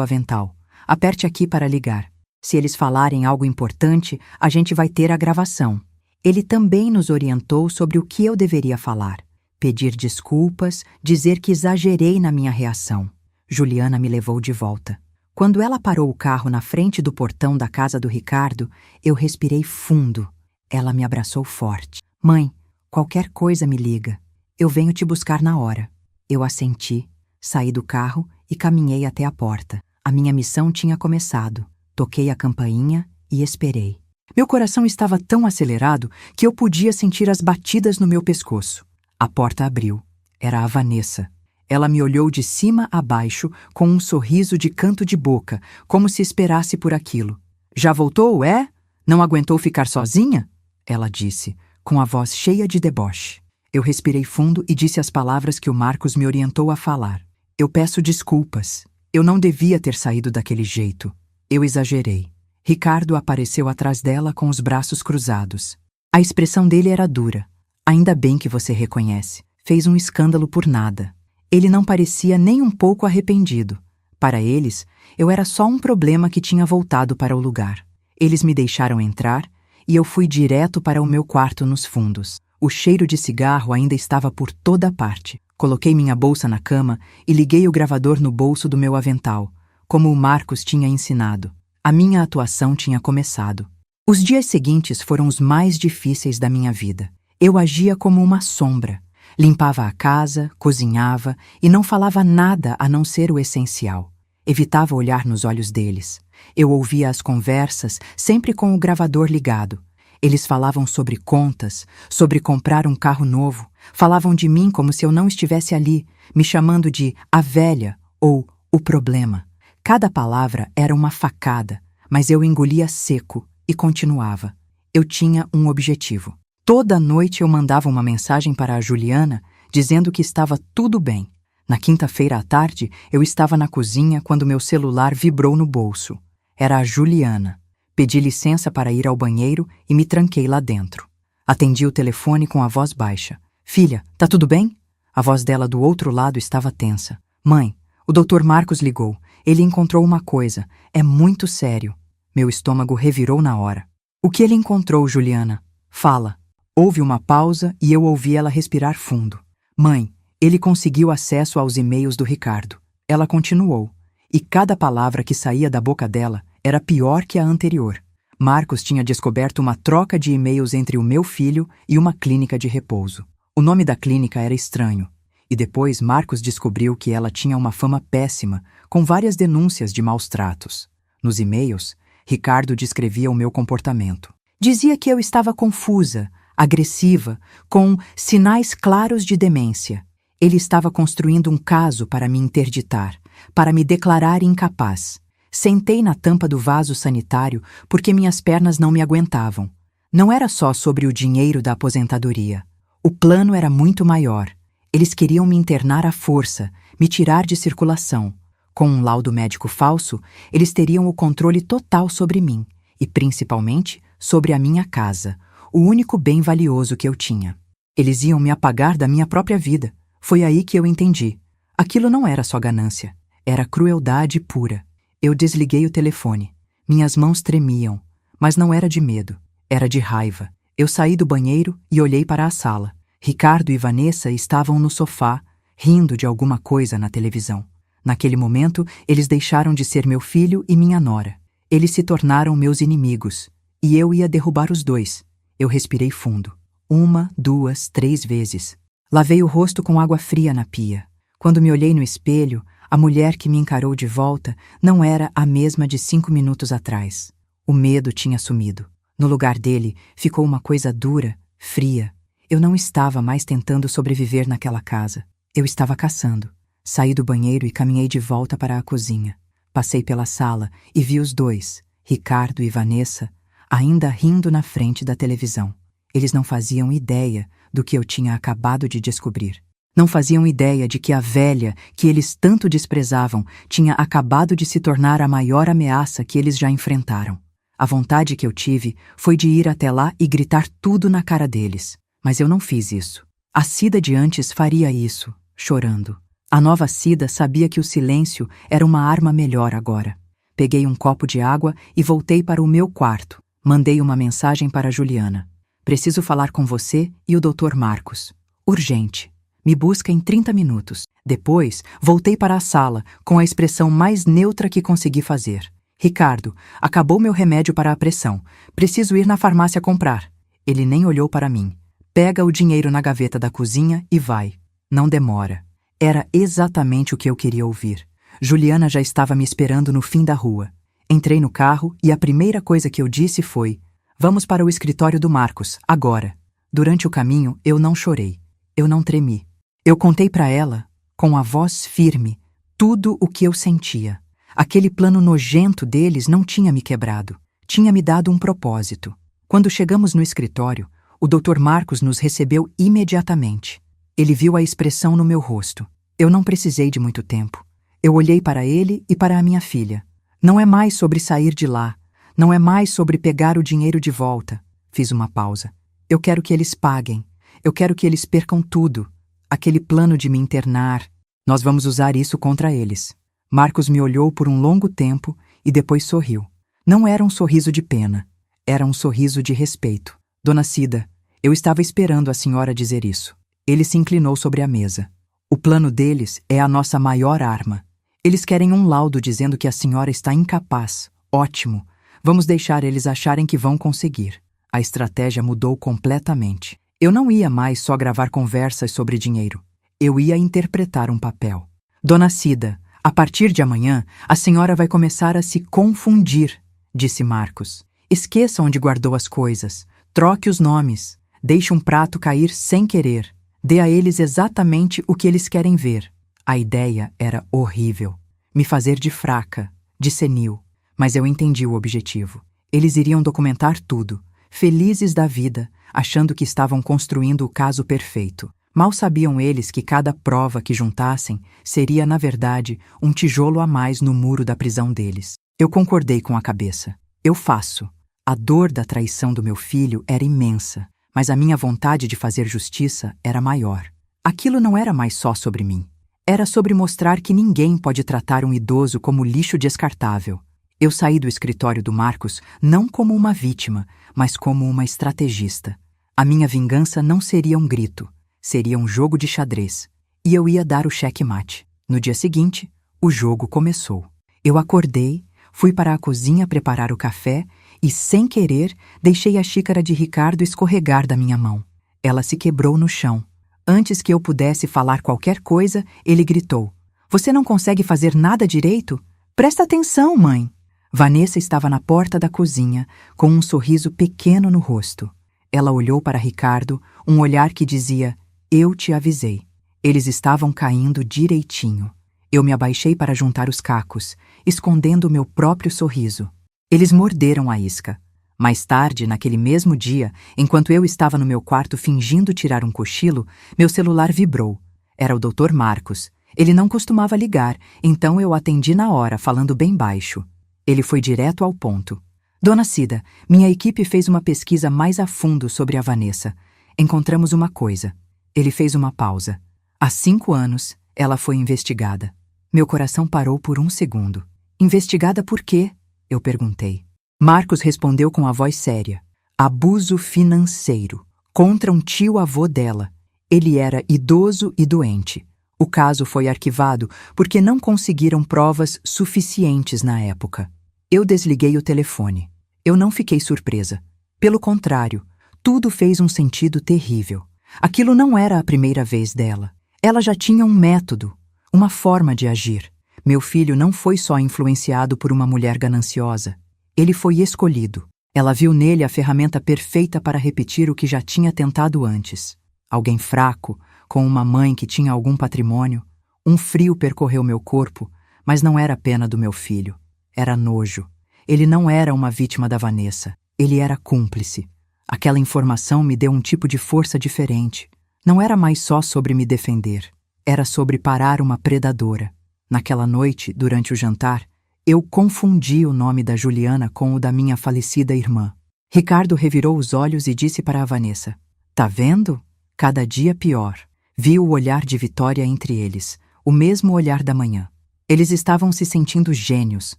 S1: avental. Aperte aqui para ligar. Se eles falarem algo importante, a gente vai ter a gravação. Ele também nos orientou sobre o que eu deveria falar. Pedir desculpas, dizer que exagerei na minha reação. Juliana me levou de volta. Quando ela parou o carro na frente do portão da casa do Ricardo, eu respirei fundo. Ela me abraçou forte. Mãe, qualquer coisa me liga. Eu venho te buscar na hora. Eu assenti, saí do carro e caminhei até a porta. A minha missão tinha começado. Toquei a campainha e esperei. Meu coração estava tão acelerado que eu podia sentir as batidas no meu pescoço. A porta abriu. Era a Vanessa. Ela me olhou de cima a baixo com um sorriso de canto de boca, como se esperasse por aquilo. Já voltou, é? Não aguentou ficar sozinha? Ela disse, com a voz cheia de deboche. Eu respirei fundo e disse as palavras que o Marcos me orientou a falar. Eu peço desculpas. Eu não devia ter saído daquele jeito. Eu exagerei. Ricardo apareceu atrás dela com os braços cruzados. A expressão dele era dura. Ainda bem que você reconhece. Fez um escândalo por nada. Ele não parecia nem um pouco arrependido. Para eles, eu era só um problema que tinha voltado para o lugar. Eles me deixaram entrar e eu fui direto para o meu quarto nos fundos. O cheiro de cigarro ainda estava por toda parte. Coloquei minha bolsa na cama e liguei o gravador no bolso do meu avental, como o Marcos tinha ensinado. A minha atuação tinha começado. Os dias seguintes foram os mais difíceis da minha vida. Eu agia como uma sombra. Limpava a casa, cozinhava e não falava nada a não ser o essencial. Evitava olhar nos olhos deles. Eu ouvia as conversas, sempre com o gravador ligado. Eles falavam sobre contas, sobre comprar um carro novo. Falavam de mim como se eu não estivesse ali, me chamando de a velha ou o problema. Cada palavra era uma facada, mas eu engolia seco e continuava. Eu tinha um objetivo. Toda noite eu mandava uma mensagem para a Juliana dizendo que estava tudo bem. Na quinta-feira à tarde, eu estava na cozinha quando meu celular vibrou no bolso. Era a Juliana. Pedi licença para ir ao banheiro e me tranquei lá dentro. Atendi o telefone com a voz baixa. Filha, tá tudo bem? A voz dela do outro lado estava tensa. Mãe, o Dr. Marcos ligou. Ele encontrou uma coisa. É muito sério. Meu estômago revirou na hora. O que ele encontrou, Juliana? Fala. Houve uma pausa e eu ouvi ela respirar fundo. Mãe, ele conseguiu acesso aos e-mails do Ricardo. Ela continuou. E cada palavra que saía da boca dela era pior que a anterior. Marcos tinha descoberto uma troca de e-mails entre o meu filho e uma clínica de repouso. O nome da clínica era estranho. E depois Marcos descobriu que ela tinha uma fama péssima, com várias denúncias de maus tratos. Nos e-mails, Ricardo descrevia o meu comportamento. Dizia que eu estava confusa, agressiva, com sinais claros de demência. Ele estava construindo um caso para me interditar, para me declarar incapaz. Sentei na tampa do vaso sanitário porque minhas pernas não me aguentavam. Não era só sobre o dinheiro da aposentadoria. O plano era muito maior. Eles queriam me internar à força, me tirar de circulação. Com um laudo médico falso, eles teriam o controle total sobre mim e, principalmente, sobre a minha casa, o único bem valioso que eu tinha. Eles iam me apagar da minha própria vida. Foi aí que eu entendi. Aquilo não era só ganância, era crueldade pura. Eu desliguei o telefone. Minhas mãos tremiam, mas não era de medo, era de raiva. Eu saí do banheiro e olhei para a sala. Ricardo e Vanessa estavam no sofá, rindo de alguma coisa na televisão. Naquele momento, eles deixaram de ser meu filho e minha nora. Eles se tornaram meus inimigos, e eu ia derrubar os dois. Eu respirei fundo. 1, 2, 3 vezes. Lavei o rosto com água fria na pia. Quando me olhei no espelho, a mulher que me encarou de volta não era a mesma de 5 minutos atrás. O medo tinha sumido. No lugar dele, ficou uma coisa dura, fria. Eu não estava mais tentando sobreviver naquela casa. Eu estava caçando. Saí do banheiro e caminhei de volta para a cozinha. Passei pela sala e vi os dois, Ricardo e Vanessa, ainda rindo na frente da televisão. Eles não faziam ideia do que eu tinha acabado de descobrir. Não faziam ideia de que a velha, que eles tanto desprezavam, tinha acabado de se tornar a maior ameaça que eles já enfrentaram. A vontade que eu tive foi de ir até lá e gritar tudo na cara deles. Mas eu não fiz isso. A Cida de antes faria isso, chorando. A nova Cida sabia que o silêncio era uma arma melhor agora. Peguei um copo de água e voltei para o meu quarto. Mandei uma mensagem para Juliana. Preciso falar com você e o Dr. Marcos. Urgente. Me busca em 30 minutos. Depois, voltei para a sala, com a expressão mais neutra que consegui fazer. Ricardo, acabou meu remédio para a pressão. Preciso ir na farmácia comprar. Ele nem olhou para mim. Pega o dinheiro na gaveta da cozinha e vai. Não demora. Era exatamente o que eu queria ouvir. Juliana já estava me esperando no fim da rua. Entrei no carro e a primeira coisa que eu disse foi: vamos para o escritório do Marcos, agora. Durante o caminho, eu não chorei. Eu não tremi. Eu contei para ela, com a voz firme, tudo o que eu sentia. Aquele plano nojento deles não tinha me quebrado. Tinha me dado um propósito. Quando chegamos no escritório, o Dr. Marcos nos recebeu imediatamente. Ele viu a expressão no meu rosto. Eu não precisei de muito tempo. Eu olhei para ele e para a minha filha. Não é mais sobre sair de lá. Não é mais sobre pegar o dinheiro de volta. Fiz uma pausa. Eu quero que eles paguem. Eu quero que eles percam tudo. Aquele plano de me internar. Nós vamos usar isso contra eles. Marcos me olhou por um longo tempo e depois sorriu. Não era um sorriso de pena. Era um sorriso de respeito. Dona Cida, eu estava esperando a senhora dizer isso. Ele se inclinou sobre a mesa. O plano deles é a nossa maior arma. Eles querem um laudo dizendo que a senhora está incapaz. Ótimo. Vamos deixar eles acharem que vão conseguir. A estratégia mudou completamente. Eu não ia mais só gravar conversas sobre dinheiro. Eu ia interpretar um papel. Dona Cida, a partir de amanhã, a senhora vai começar a se confundir, disse Marcos. Esqueça onde guardou as coisas. Troque os nomes. Deixe um prato cair sem querer. Dê a eles exatamente o que eles querem ver. A ideia era horrível. Me fazer de fraca, de senil. Mas eu entendi o objetivo. Eles iriam documentar tudo, felizes da vida, achando que estavam construindo o caso perfeito. Mal sabiam eles que cada prova que juntassem seria, na verdade, um tijolo a mais no muro da prisão deles. Eu concordei com a cabeça. Eu faço. A dor da traição do meu filho era imensa, mas a minha vontade de fazer justiça era maior. Aquilo não era mais só sobre mim. Era sobre mostrar que ninguém pode tratar um idoso como lixo descartável. Eu saí do escritório do Marcos não como uma vítima, mas como uma estrategista. A minha vingança não seria um grito, seria um jogo de xadrez. E eu ia dar o checkmate. No dia seguinte, o jogo começou. Eu acordei, fui para a cozinha preparar o café e, sem querer, deixei a xícara de Ricardo escorregar da minha mão. Ela se quebrou no chão. Antes que eu pudesse falar qualquer coisa, ele gritou: "Você não consegue fazer nada direito? Presta atenção, mãe!" Vanessa estava na porta da cozinha, com um sorriso pequeno no rosto. Ela olhou para Ricardo, um olhar que dizia: "Eu te avisei." Eles estavam caindo direitinho. Eu me abaixei para juntar os cacos, escondendo o meu próprio sorriso. Eles morderam a isca. Mais tarde, naquele mesmo dia, enquanto eu estava no meu quarto fingindo tirar um cochilo, meu celular vibrou. Era o Dr. Marcos. Ele não costumava ligar, então eu atendi na hora, falando bem baixo. Ele foi direto ao ponto. "Dona Cida, minha equipe fez uma pesquisa mais a fundo sobre a Vanessa. Encontramos uma coisa." Ele fez uma pausa. "Há 5 anos, ela foi investigada." Meu coração parou por um segundo. "Investigada por quê?" eu perguntei. Marcos respondeu com a voz séria: "Abuso financeiro, contra um tio-avô dela. Ele era idoso e doente. O caso foi arquivado porque não conseguiram provas suficientes na época." Eu desliguei o telefone. Eu não fiquei surpresa. Pelo contrário, tudo fez um sentido terrível. Aquilo não era a primeira vez dela. Ela já tinha um método, uma forma de agir. Meu filho não foi só influenciado por uma mulher gananciosa. Ele foi escolhido. Ela viu nele a ferramenta perfeita para repetir o que já tinha tentado antes. Alguém fraco, com uma mãe que tinha algum patrimônio. Um frio percorreu meu corpo, mas não era pena do meu filho. Era nojo. Ele não era uma vítima da Vanessa. Ele era cúmplice. Aquela informação me deu um tipo de força diferente. Não era mais só sobre me defender. Era sobre parar uma predadora. Naquela noite, durante o jantar, eu confundi o nome da Juliana com o da minha falecida irmã. Ricardo revirou os olhos e disse para a Vanessa: "Tá vendo? Cada dia pior." Vi o olhar de vitória entre eles, o mesmo olhar da manhã. Eles estavam se sentindo gênios,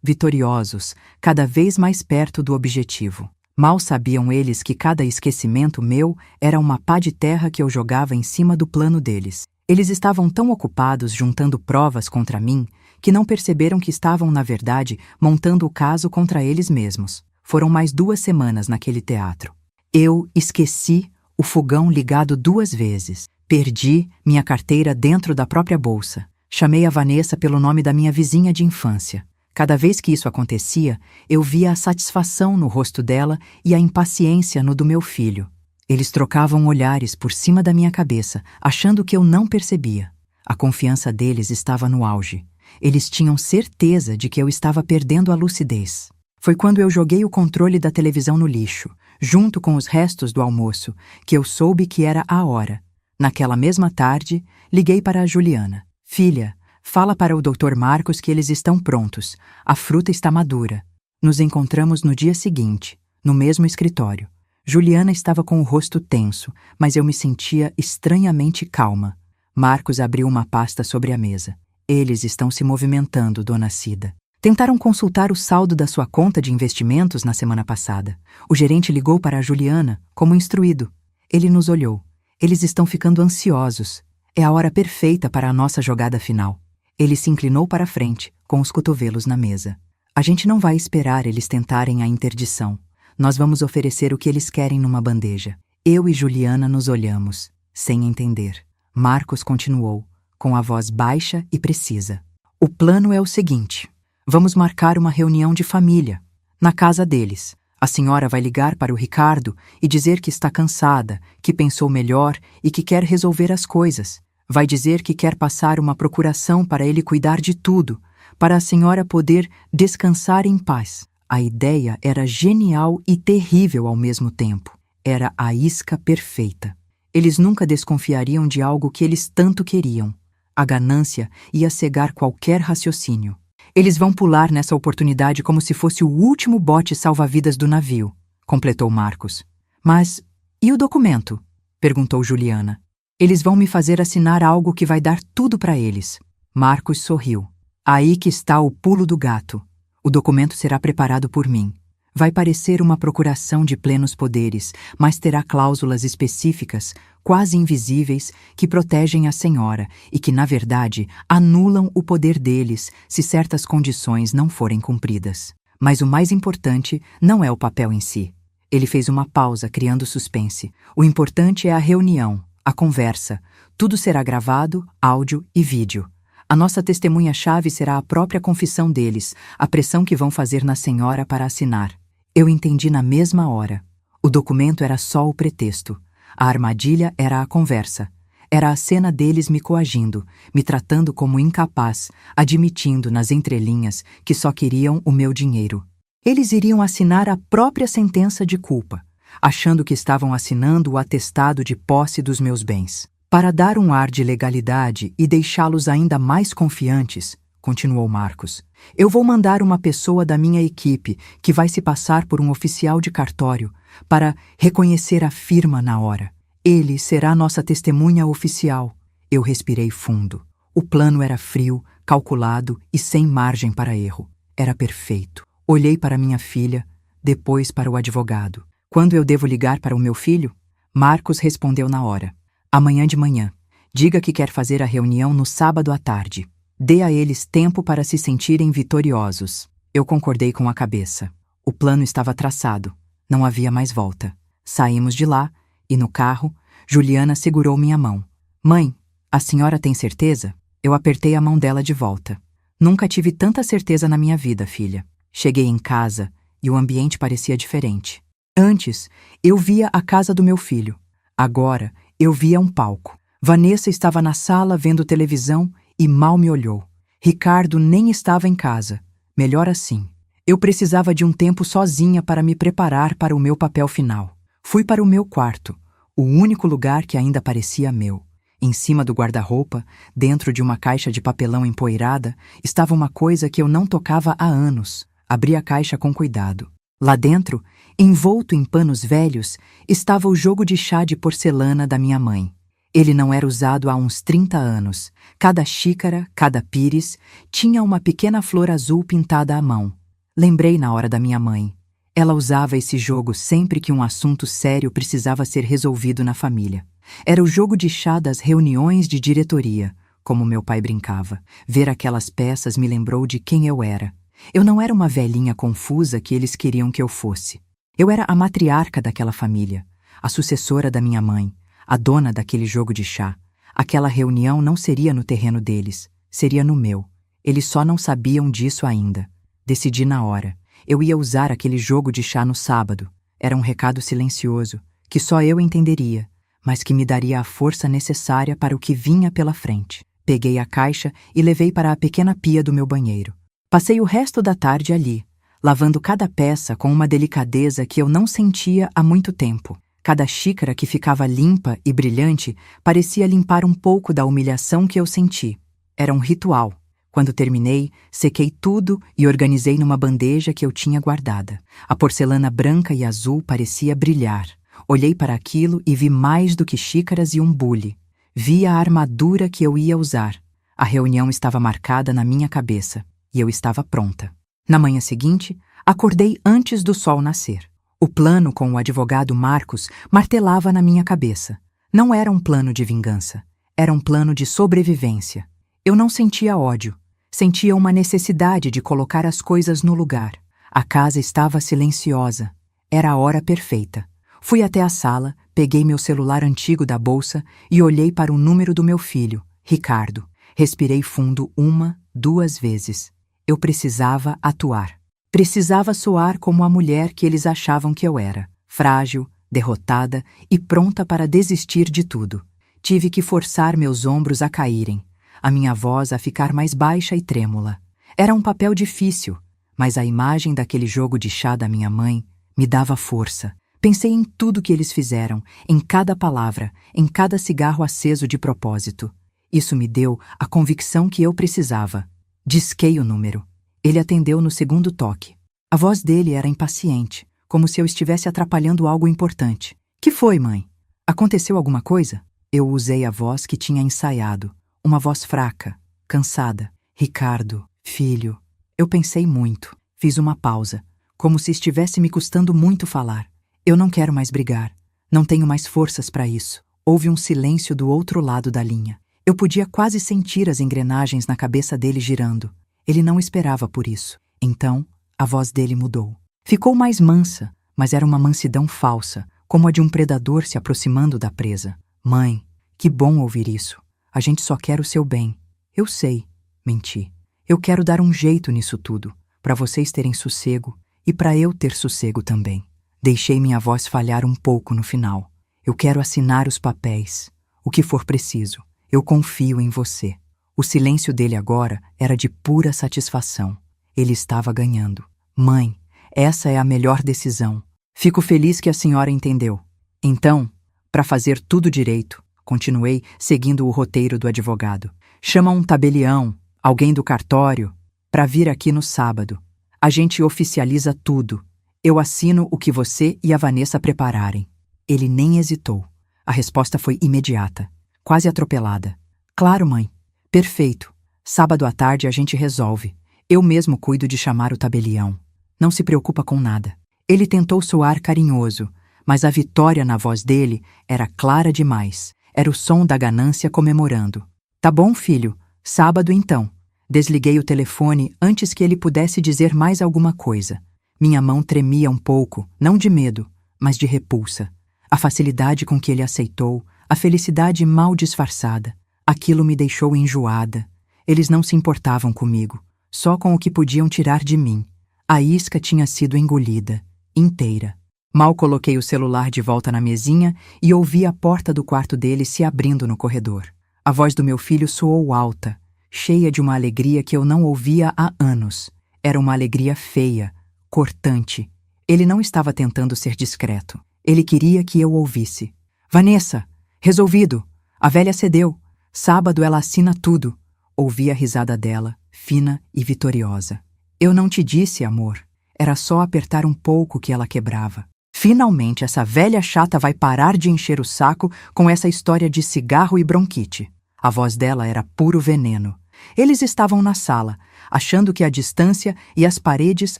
S1: vitoriosos, cada vez mais perto do objetivo. Mal sabiam eles que cada esquecimento meu era uma pá de terra que eu jogava em cima do plano deles. Eles estavam tão ocupados juntando provas contra mim que não perceberam que estavam, na verdade, montando o caso contra eles mesmos. Foram mais 2 semanas naquele teatro. Eu esqueci o fogão ligado 2 vezes. Perdi minha carteira dentro da própria bolsa. Chamei a Vanessa pelo nome da minha vizinha de infância. Cada vez que isso acontecia, eu via a satisfação no rosto dela e a impaciência no do meu filho. Eles trocavam olhares por cima da minha cabeça, achando que eu não percebia. A confiança deles estava no auge. Eles tinham certeza de que eu estava perdendo a lucidez. Foi quando eu joguei o controle da televisão no lixo, junto com os restos do almoço, que eu soube que era a hora. Naquela mesma tarde, liguei para a Juliana. "Filha, fala para o Dr. Marcos que eles estão prontos. A fruta está madura." Nos encontramos no dia seguinte, no mesmo escritório. Juliana estava com o rosto tenso, mas eu me sentia estranhamente calma. Marcos abriu uma pasta sobre a mesa. "Eles estão se movimentando, Dona Cida. Tentaram consultar o saldo da sua conta de investimentos na semana passada. O gerente ligou para a Juliana, como instruído. Ele nos olhou. Eles estão ficando ansiosos. É a hora perfeita para a nossa jogada final. Ele se inclinou para a frente, com os cotovelos na mesa. A gente não vai esperar eles tentarem a interdição. Nós vamos oferecer o que eles querem numa bandeja. Eu e Juliana nos olhamos, sem entender. Marcos continuou, com a voz baixa e precisa. O plano é o seguinte. Vamos marcar uma reunião de família, na casa deles. A senhora vai ligar para o Ricardo e dizer que está cansada, que pensou melhor e que quer resolver as coisas. Vai dizer que quer passar uma procuração para ele cuidar de tudo, para a senhora poder descansar em paz. A ideia era genial e terrível ao mesmo tempo. Era a isca perfeita. Eles nunca desconfiariam de algo que eles tanto queriam. A ganância ia cegar qualquer raciocínio. Eles vão pular nessa oportunidade como se fosse o último bote salva-vidas do navio, completou Marcos. Mas, e o documento? Perguntou Juliana. Eles vão me fazer assinar algo que vai dar tudo para eles. Marcos sorriu. Aí que está o pulo do gato. O documento será preparado por mim. Vai parecer uma procuração de plenos poderes, mas terá cláusulas específicas, quase invisíveis, que protegem a senhora e que, na verdade, anulam o poder deles se certas condições não forem cumpridas. Mas o mais importante não é o papel em si. Ele fez uma pausa, criando suspense. O importante é a reunião, a conversa. Tudo será gravado, áudio e vídeo. A nossa testemunha-chave será a própria confissão deles, a pressão que vão fazer na senhora para assinar. Eu entendi na mesma hora. O documento era só o pretexto. A armadilha era a conversa. Era a cena deles me coagindo, me tratando como incapaz, admitindo nas entrelinhas que só queriam o meu dinheiro. Eles iriam assinar a própria sentença de culpa, achando que estavam assinando o atestado de posse dos meus bens. Para dar um ar de legalidade e deixá-los ainda mais confiantes, continuou Marcos, eu vou mandar uma pessoa da minha equipe que vai se passar por um oficial de cartório para reconhecer a firma na hora. Ele será nossa testemunha oficial. Eu respirei fundo. O plano era frio, calculado e sem margem para erro. Era perfeito. Olhei para minha filha, depois para o advogado. Quando eu devo ligar para o meu filho? Marcos respondeu na hora. Amanhã de manhã. Diga que quer fazer a reunião no sábado à tarde. Dê a eles tempo para se sentirem vitoriosos. Eu concordei com a cabeça. O plano estava traçado. Não havia mais volta. Saímos de lá, e no carro, Juliana segurou minha mão. Mãe, a senhora tem certeza? Eu apertei a mão dela de volta. Nunca tive tanta certeza na minha vida, filha. Cheguei em casa, e o ambiente parecia diferente. Antes, eu via a casa do meu filho. Agora, eu via um palco. Vanessa estava na sala vendo televisão e mal me olhou. Ricardo nem estava em casa. Melhor assim. Eu precisava de um tempo sozinha para me preparar para o meu papel final. Fui para o meu quarto, o único lugar que ainda parecia meu. Em cima do guarda-roupa, dentro de uma caixa de papelão empoeirada, estava uma coisa que eu não tocava há anos. Abri a caixa com cuidado. Lá dentro, envolto em panos velhos, estava o jogo de chá de porcelana da minha mãe. Ele não era usado há uns 30 anos. Cada xícara, cada pires, tinha uma pequena flor azul pintada à mão. Lembrei na hora da minha mãe. Ela usava esse jogo sempre que um assunto sério precisava ser resolvido na família. Era o jogo de chá das reuniões de diretoria, como meu pai brincava. Ver aquelas peças me lembrou de quem eu era. Eu não era uma velhinha confusa que eles queriam que eu fosse. Eu era a matriarca daquela família, a sucessora da minha mãe, a dona daquele jogo de chá. Aquela reunião não seria no terreno deles, seria no meu. Eles só não sabiam disso ainda. Decidi na hora. Eu ia usar aquele jogo de chá no sábado. Era um recado silencioso, que só eu entenderia, mas que me daria a força necessária para o que vinha pela frente. Peguei a caixa e levei para a pequena pia do meu banheiro. Passei o resto da tarde ali, lavando cada peça com uma delicadeza que eu não sentia há muito tempo. Cada xícara que ficava limpa e brilhante parecia limpar um pouco da humilhação que eu senti. Era um ritual. Quando terminei, sequei tudo e organizei numa bandeja que eu tinha guardada. A porcelana branca e azul parecia brilhar. Olhei para aquilo e vi mais do que xícaras e um bule. Vi a armadura que eu ia usar. A reunião estava marcada na minha cabeça. e eu estava pronta. Na manhã seguinte, acordei antes do sol nascer. O plano com o advogado Marcos martelava na minha cabeça. Não era um plano de vingança, era um plano de sobrevivência. Eu não sentia ódio, sentia uma necessidade de colocar as coisas no lugar. A casa estava silenciosa. Era a hora perfeita. Fui até a sala, peguei meu celular antigo da bolsa e olhei para o número do meu filho, Ricardo. Respirei fundo 1, 2 vezes. Eu precisava atuar. Precisava soar como a mulher que eles achavam que eu era, frágil, derrotada e pronta para desistir de tudo. Tive que forçar meus ombros a caírem, a minha voz a ficar mais baixa e trêmula. Era um papel difícil, mas a imagem daquele jogo de chá da minha mãe me dava força. Pensei em tudo que eles fizeram, em cada palavra, em cada cigarro aceso de propósito. Isso me deu a convicção que eu precisava. Disquei o número. Ele atendeu no segundo toque. A voz dele era impaciente, como se eu estivesse atrapalhando algo importante. Que foi, mãe? Aconteceu alguma coisa? Eu usei a voz que tinha ensaiado, uma voz fraca, cansada. Ricardo, filho. Eu pensei muito. Fiz uma pausa, como se estivesse me custando muito falar. Eu não quero mais brigar. Não tenho mais forças para isso. Houve um silêncio do outro lado da linha. Eu podia quase sentir as engrenagens na cabeça dele girando. Ele não esperava por isso. Então, a voz dele mudou. Ficou mais mansa, mas era uma mansidão falsa, como a de um predador se aproximando da presa. Mãe, que bom ouvir isso. A gente só quer o seu bem. Eu sei, menti. Eu quero dar um jeito nisso tudo, para vocês terem sossego e para eu ter sossego também. Deixei minha voz falhar um pouco no final. Eu quero assinar os papéis, o que for preciso. Eu confio em você. O silêncio dele agora era de pura satisfação. Ele estava ganhando. Mãe, essa é a melhor decisão. Fico feliz que a senhora entendeu. Então, para fazer tudo direito, continuei seguindo o roteiro do advogado. Chama um tabelião, alguém do cartório, para vir aqui no sábado. A gente oficializa tudo. Eu assino o que você e a Vanessa prepararem. Ele nem hesitou. A resposta foi imediata, quase atropelada. Claro, mãe. Perfeito. Sábado à tarde a gente resolve. Eu mesmo cuido de chamar o tabelião. Não se preocupa com nada. Ele tentou soar carinhoso, mas a vitória na voz dele era clara demais. Era o som da ganância comemorando. Tá bom, filho. Sábado então. Desliguei o telefone antes que ele pudesse dizer mais alguma coisa. Minha mão tremia um pouco, não de medo, mas de repulsa. A facilidade com que ele aceitou, a felicidade mal disfarçada. Aquilo me deixou enjoada. Eles não se importavam comigo, só com o que podiam tirar de mim. A isca tinha sido engolida, inteira. Mal coloquei o celular de volta na mesinha e ouvi a porta do quarto dele se abrindo no corredor. A voz do meu filho soou alta, cheia de uma alegria que eu não ouvia há anos. Era uma alegria feia, cortante. Ele não estava tentando ser discreto. Ele queria que eu ouvisse. Vanessa, resolvido. A velha cedeu. Sábado ela assina tudo. Ouvi a risada dela, fina e vitoriosa. Eu não te disse, amor. Era só apertar um pouco que ela quebrava. Finalmente essa velha chata vai parar de encher o saco com essa história de cigarro e bronquite. A voz dela era puro veneno. Eles estavam na sala, achando que a distância e as paredes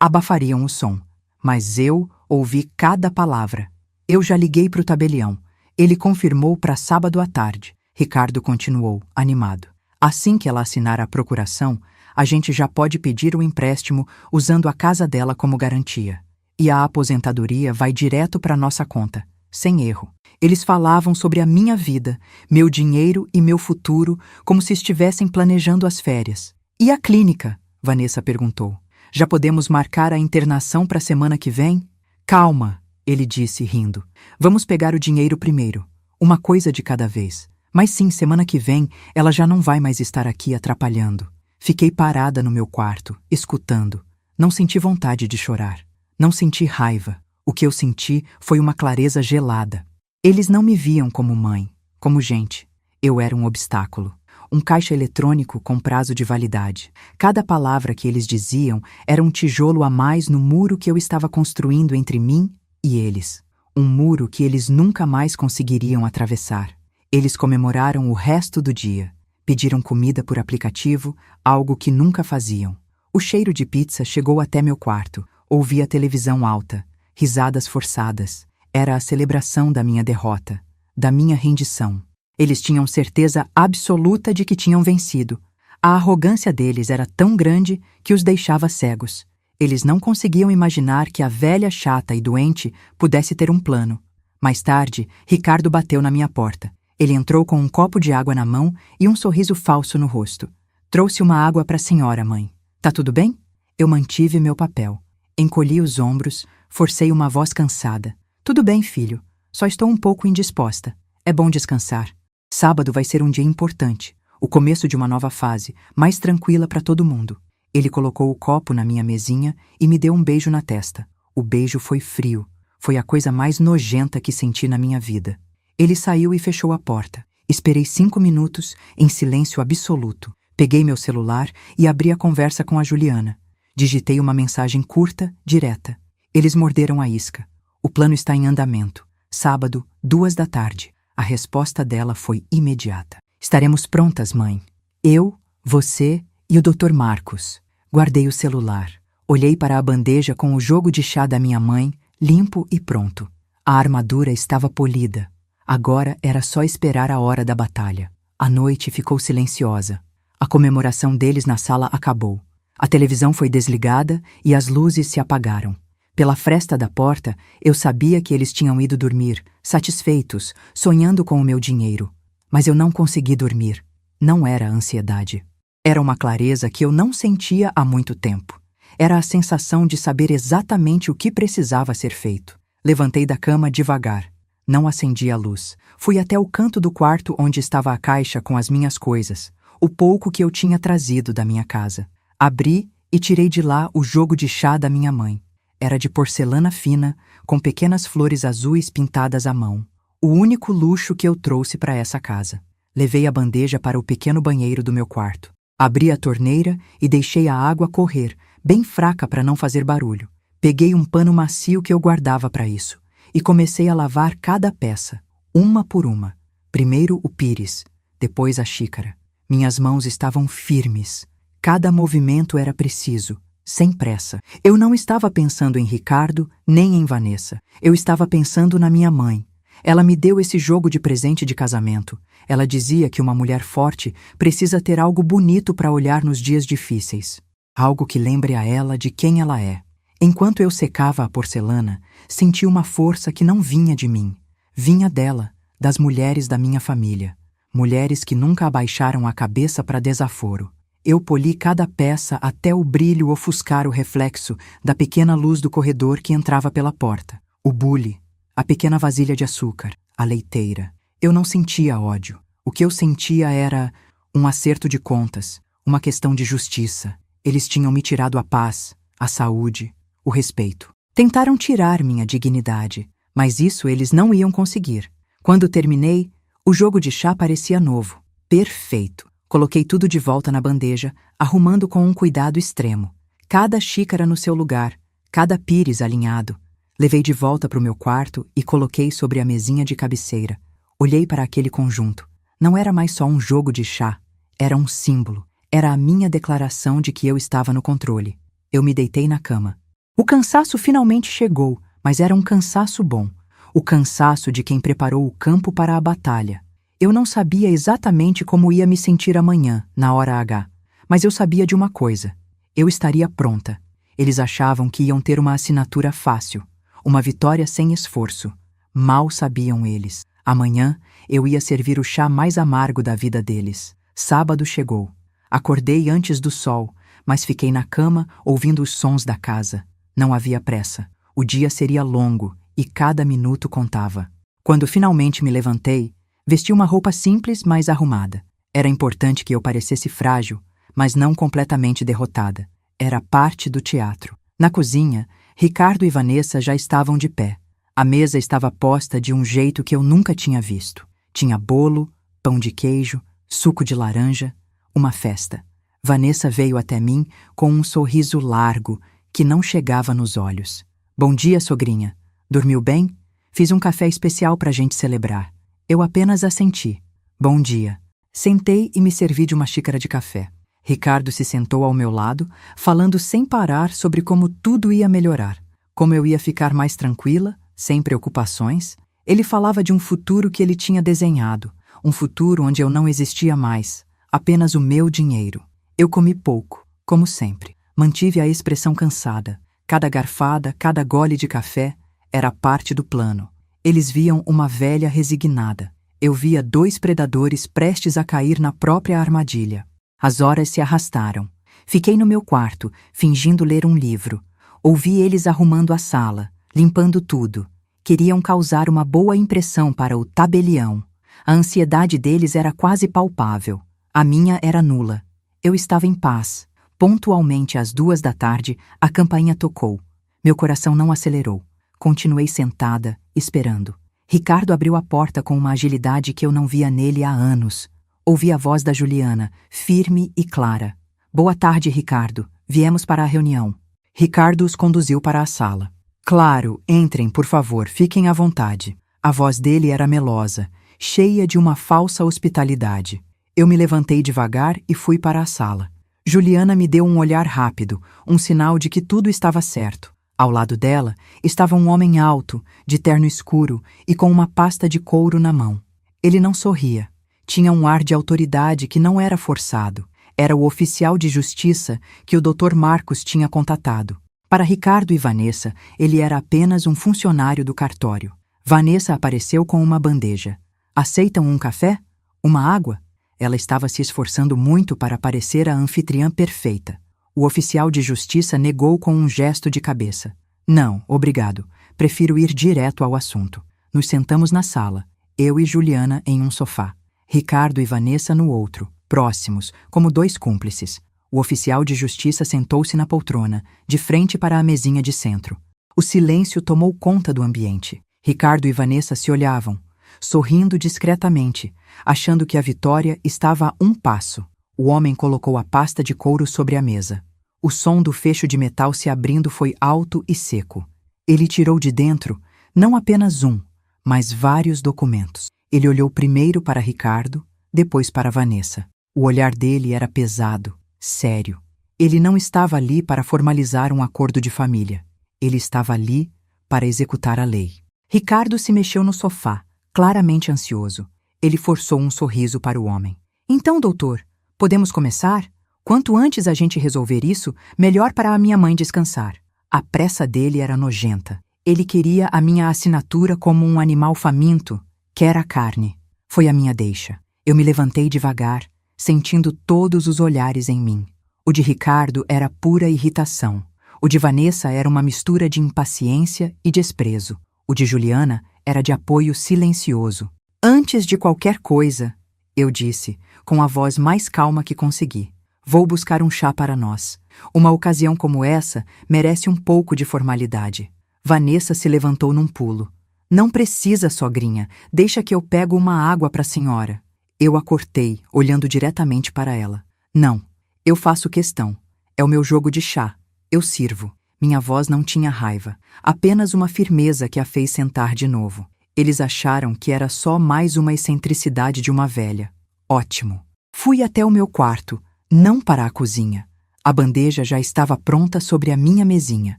S1: abafariam o som. Mas eu ouvi cada palavra. Eu já liguei para o tabelião. Ele confirmou para sábado à tarde. Ricardo continuou, animado. Assim que ela assinar a procuração, a gente já pode pedir o empréstimo usando a casa dela como garantia. E a aposentadoria vai direto para nossa conta, sem erro. Eles falavam sobre a minha vida, meu dinheiro e meu futuro, como se estivessem planejando as férias. E a clínica? Vanessa perguntou. Já podemos marcar a internação para a semana que vem? Calma, ele disse, rindo. Vamos pegar o dinheiro primeiro. Uma coisa de cada vez. Mas sim, semana que vem, ela já não vai mais estar aqui atrapalhando. Fiquei parada no meu quarto, escutando. Não senti vontade de chorar. Não senti raiva. O que eu senti foi uma clareza gelada. Eles não me viam como mãe, como gente. Eu era um obstáculo. Um caixa eletrônico com prazo de validade. Cada palavra que eles diziam era um tijolo a mais no muro que eu estava construindo entre mim e eles. Um muro que eles nunca mais conseguiriam atravessar. Eles comemoraram o resto do dia. Pediram comida por aplicativo, algo que nunca faziam. O cheiro de pizza chegou até meu quarto. Ouvi a televisão alta, risadas forçadas. Era a celebração da minha derrota, da minha rendição. Eles tinham certeza absoluta de que tinham vencido. A arrogância deles era tão grande que os deixava cegos. Eles não conseguiam imaginar que a velha chata e doente pudesse ter um plano. Mais tarde, Ricardo bateu na minha porta. Ele entrou com um copo de água na mão e um sorriso falso no rosto. Trouxe uma água para a senhora, mãe. Tá tudo bem? Eu mantive meu papel. Encolhi os ombros, forcei uma voz cansada. Tudo bem, filho. Só estou um pouco indisposta. É bom descansar. Sábado vai ser um dia importante. O começo de uma nova fase, mais tranquila para todo mundo. Ele colocou o copo na minha mesinha e me deu um beijo na testa. O beijo foi frio. Foi a coisa mais nojenta que senti na minha vida. Ele saiu e fechou a porta. Esperei 5 minutos, em silêncio absoluto. Peguei meu celular e abri a conversa com a Juliana. Digitei uma mensagem curta, direta. Eles morderam a isca. O plano está em andamento. Sábado, 2 da tarde. A resposta dela foi imediata. Estaremos prontas, mãe. Eu, você e o Dr. Marcos. Guardei o celular. Olhei para a bandeja com o jogo de chá da minha mãe, limpo e pronto. A armadura estava polida. Agora era só esperar a hora da batalha. A noite ficou silenciosa. A comemoração deles na sala acabou. A televisão foi desligada e as luzes se apagaram. Pela fresta da porta, eu sabia que eles tinham ido dormir, satisfeitos, sonhando com o meu dinheiro. Mas eu não consegui dormir. Não era ansiedade. Era uma clareza que eu não sentia há muito tempo. Era a sensação de saber exatamente o que precisava ser feito. Levantei da cama devagar. Não acendi a luz. Fui até o canto do quarto onde estava a caixa com as minhas coisas, o pouco que eu tinha trazido da minha casa. Abri e tirei de lá o jogo de chá da minha mãe. Era de porcelana fina, com pequenas flores azuis pintadas à mão. O único luxo que eu trouxe para essa casa. Levei a bandeja para o pequeno banheiro do meu quarto. Abri a torneira e deixei a água correr, bem fraca para não fazer barulho. Peguei um pano macio que eu guardava para isso e comecei a lavar cada peça, uma por uma. Primeiro o pires, depois a xícara. Minhas mãos estavam firmes. Cada movimento era preciso, sem pressa. Eu não estava pensando em Ricardo, nem em Vanessa. Eu estava pensando na minha mãe. Ela me deu esse jogo de presente de casamento. Ela dizia que uma mulher forte precisa ter algo bonito para olhar nos dias difíceis. Algo que lembre a ela de quem ela é. Enquanto eu secava a porcelana, senti uma força que não vinha de mim. Vinha dela, das mulheres da minha família. Mulheres que nunca abaixaram a cabeça para desaforo. Eu poli cada peça até o brilho ofuscar o reflexo da pequena luz do corredor que entrava pela porta. O bule, a pequena vasilha de açúcar, a leiteira. Eu não sentia ódio. O que eu sentia era um acerto de contas, uma questão de justiça. Eles tinham me tirado a paz, a saúde, o respeito. Tentaram tirar minha dignidade, mas isso eles não iam conseguir. Quando terminei, o jogo de chá parecia novo, perfeito. Coloquei tudo de volta na bandeja, arrumando com um cuidado extremo. Cada xícara no seu lugar, cada pires alinhado. Levei de volta para o meu quarto e coloquei sobre a mesinha de cabeceira. Olhei para aquele conjunto. Não era mais só um jogo de chá, era um símbolo. Era a minha declaração de que eu estava no controle. Eu me deitei na cama. O cansaço finalmente chegou, mas era um cansaço bom. O cansaço de quem preparou o campo para a batalha. Eu não sabia exatamente como ia me sentir amanhã, na hora H, mas eu sabia de uma coisa. Eu estaria pronta. Eles achavam que iam ter uma assinatura fácil, uma vitória sem esforço. Mal sabiam eles. Amanhã eu ia servir o chá mais amargo da vida deles. Sábado chegou. Acordei antes do sol, mas fiquei na cama ouvindo os sons da casa. Não havia pressa. O dia seria longo e cada minuto contava. Quando finalmente me levantei, vesti uma roupa simples, mas arrumada. Era importante que eu parecesse frágil, mas não completamente derrotada. Era parte do teatro. Na cozinha, Ricardo e Vanessa já estavam de pé. A mesa estava posta de um jeito que eu nunca tinha visto. Tinha bolo, pão de queijo, suco de laranja, uma festa. Vanessa veio até mim com um sorriso largo que não chegava nos olhos. Bom dia, sogrinha. Dormiu bem? Fiz um café especial para a gente celebrar. Eu apenas assenti. Bom dia. Sentei e me servi de uma xícara de café. Ricardo se sentou ao meu lado, falando sem parar sobre como tudo ia melhorar, como eu ia ficar mais tranquila, sem preocupações. Ele falava de um futuro que ele tinha desenhado, um futuro onde eu não existia mais, apenas o meu dinheiro. Eu comi pouco, como sempre. Mantive a expressão cansada. Cada garfada, cada gole de café era parte do plano. Eles viam uma velha resignada. Eu via 2 predadores prestes a cair na própria armadilha. As horas se arrastaram. Fiquei no meu quarto, fingindo ler um livro. Ouvi eles arrumando a sala, limpando tudo. Queriam causar uma boa impressão para o tabelião. A ansiedade deles era quase palpável. A minha era nula. Eu estava em paz. Pontualmente às 2 da tarde, a campainha tocou. Meu coração não acelerou. Continuei sentada, esperando. Ricardo abriu a porta com uma agilidade que eu não via nele há anos. Ouvi a voz da Juliana, firme e clara. Boa tarde, Ricardo. Viemos para a reunião. Ricardo os conduziu para a sala. Claro, entrem, por favor, fiquem à vontade. A voz dele era melosa, cheia de uma falsa hospitalidade. Eu me levantei devagar e fui para a sala. Juliana me deu um olhar rápido, um sinal de que tudo estava certo. Ao lado dela estava um homem alto, de terno escuro e com uma pasta de couro na mão. Ele não sorria. Tinha um ar de autoridade que não era forçado. Era o oficial de justiça que o Dr. Marcos tinha contatado. Para Ricardo e Vanessa, ele era apenas um funcionário do cartório. Vanessa apareceu com uma bandeja. Aceitam um café? Uma água? Ela estava se esforçando muito para parecer a anfitriã perfeita. O oficial de justiça negou com um gesto de cabeça. Não, obrigado. Prefiro ir direto ao assunto. Nos sentamos na sala, eu e Juliana em um sofá. Ricardo e Vanessa no outro, próximos, como 2 cúmplices. O oficial de justiça sentou-se na poltrona, de frente para a mesinha de centro. O silêncio tomou conta do ambiente. Ricardo e Vanessa se olhavam, sorrindo discretamente, achando que a vitória estava a um passo. O homem colocou a pasta de couro sobre a mesa. O som do fecho de metal se abrindo foi alto e seco. Ele tirou de dentro, não apenas um, mas vários documentos. Ele olhou primeiro para Ricardo, depois para Vanessa. O olhar dele era pesado, sério. Ele não estava ali para formalizar um acordo de família. Ele estava ali para executar a lei. Ricardo se mexeu no sofá, claramente ansioso. Ele forçou um sorriso para o homem. Então, doutor, podemos começar? Quanto antes a gente resolver isso, melhor para a minha mãe descansar. A pressa dele era nojenta. Ele queria a minha assinatura como um animal faminto. Quer a carne. Foi a minha deixa. Eu me levantei devagar, sentindo todos os olhares em mim. O de Ricardo era pura irritação. O de Vanessa era uma mistura de impaciência e desprezo. O de Juliana era de apoio silencioso. Antes de qualquer coisa, eu disse, com a voz mais calma que consegui, vou buscar um chá para nós. Uma ocasião como essa merece um pouco de formalidade. Vanessa se levantou num pulo. Não precisa, sogrinha. Deixa que eu pego uma água para a senhora. Eu a cortei, olhando diretamente para ela. Não, eu faço questão. É o meu jogo de chá. Eu sirvo. Minha voz não tinha raiva, apenas uma firmeza que a fez sentar de novo. Eles acharam que era só mais uma excentricidade de uma velha. Ótimo. Fui até o meu quarto, não para a cozinha. A bandeja já estava pronta sobre a minha mesinha.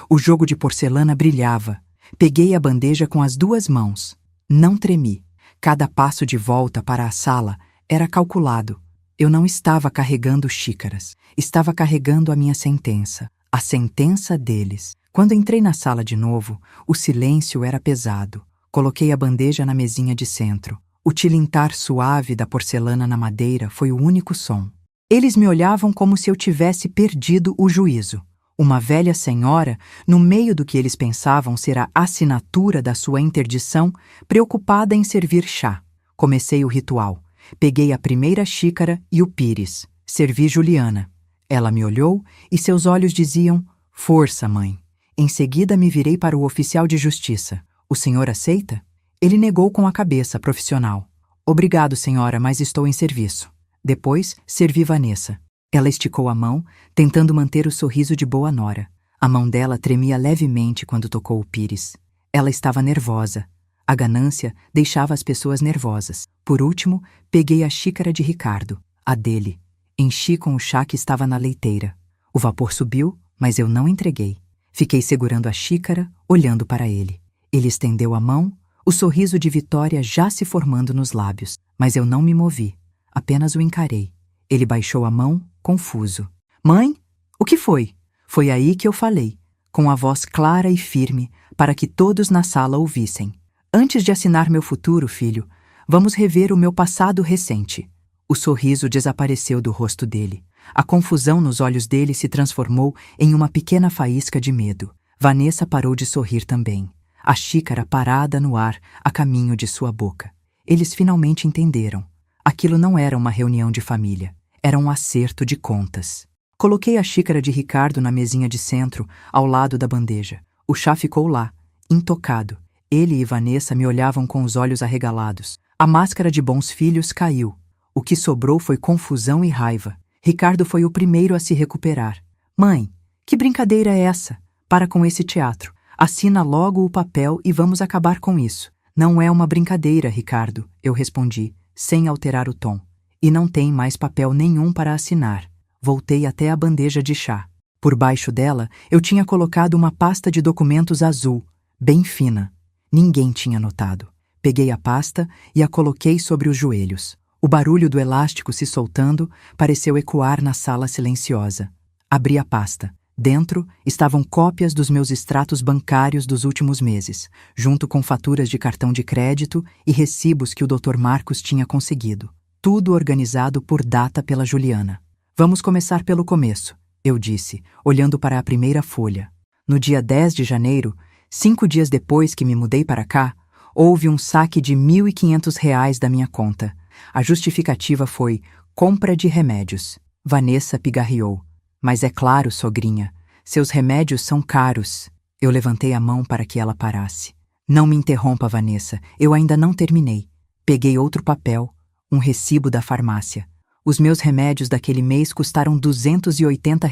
S1: O jogo de porcelana brilhava. Peguei a bandeja com as 2 mãos. Não tremi. Cada passo de volta para a sala era calculado. Eu não estava carregando xícaras. Estava carregando a minha sentença. A sentença deles. Quando entrei na sala de novo, o silêncio era pesado. Coloquei a bandeja na mesinha de centro. O tilintar suave da porcelana na madeira foi o único som. Eles me olhavam como se eu tivesse perdido o juízo. Uma velha senhora, no meio do que eles pensavam ser a assinatura da sua interdição, preocupada em servir chá. Comecei o ritual. Peguei a primeira xícara e o pires. Servi Juliana. Ela me olhou e seus olhos diziam, força, mãe. Em seguida me virei para o oficial de justiça. O senhor aceita? Ele negou com a cabeça, profissional. Obrigado, senhora, mas estou em serviço. Depois, servi Vanessa. Ela esticou a mão, tentando manter o sorriso de boa nora. A mão dela tremia levemente quando tocou o pires. Ela estava nervosa. A ganância deixava as pessoas nervosas. Por último, peguei a xícara de Ricardo, a dele. Enchi com o chá que estava na leiteira. O vapor subiu, mas eu não entreguei. Fiquei segurando a xícara, olhando para ele. Ele estendeu a mão, o sorriso de vitória já se formando nos lábios. Mas eu não me movi. Apenas o encarei. Ele baixou a mão, confuso. Mãe, o que foi? Foi aí que eu falei, com a voz clara e firme, para que todos na sala ouvissem. Antes de assinar meu futuro, filho, vamos rever o meu passado recente. O sorriso desapareceu do rosto dele. A confusão nos olhos dele se transformou em uma pequena faísca de medo. Vanessa parou de sorrir também, a xícara parada no ar, a caminho de sua boca. Eles finalmente entenderam. Aquilo não era uma reunião de família, era um acerto de contas. Coloquei a xícara de Ricardo na mesinha de centro, ao lado da bandeja. O chá ficou lá, intocado. Ele e Vanessa me olhavam com os olhos arregalados. A máscara de bons filhos caiu. O que sobrou foi confusão e raiva. Ricardo foi o primeiro a se recuperar. Mãe, que brincadeira é essa? Para com esse teatro. Assina logo o papel e vamos acabar com isso. Não é uma brincadeira, Ricardo, eu respondi, sem alterar o tom. E não tem mais papel nenhum para assinar. Voltei até a bandeja de chá. Por baixo dela, eu tinha colocado uma pasta de documentos azul, bem fina. Ninguém tinha notado. Peguei a pasta e a coloquei sobre os joelhos. O barulho do elástico se soltando pareceu ecoar na sala silenciosa. Abri a pasta. Dentro estavam cópias dos meus extratos bancários dos últimos meses, junto com faturas de cartão de crédito e recibos que o Dr. Marcos tinha conseguido. Tudo organizado por data pela Juliana. Vamos começar pelo começo, eu disse, olhando para a primeira folha. No dia 10 de janeiro, 5 dias depois que me mudei para cá, houve um saque de R$ 1.500 da minha conta. A justificativa foi compra de remédios. Vanessa pigarreou. Mas é claro, sogrinha, seus remédios são caros. Eu levantei a mão para que ela parasse. Não me interrompa, Vanessa, eu ainda não terminei. Peguei outro papel, um recibo da farmácia. Os meus remédios daquele mês custaram R$ 280.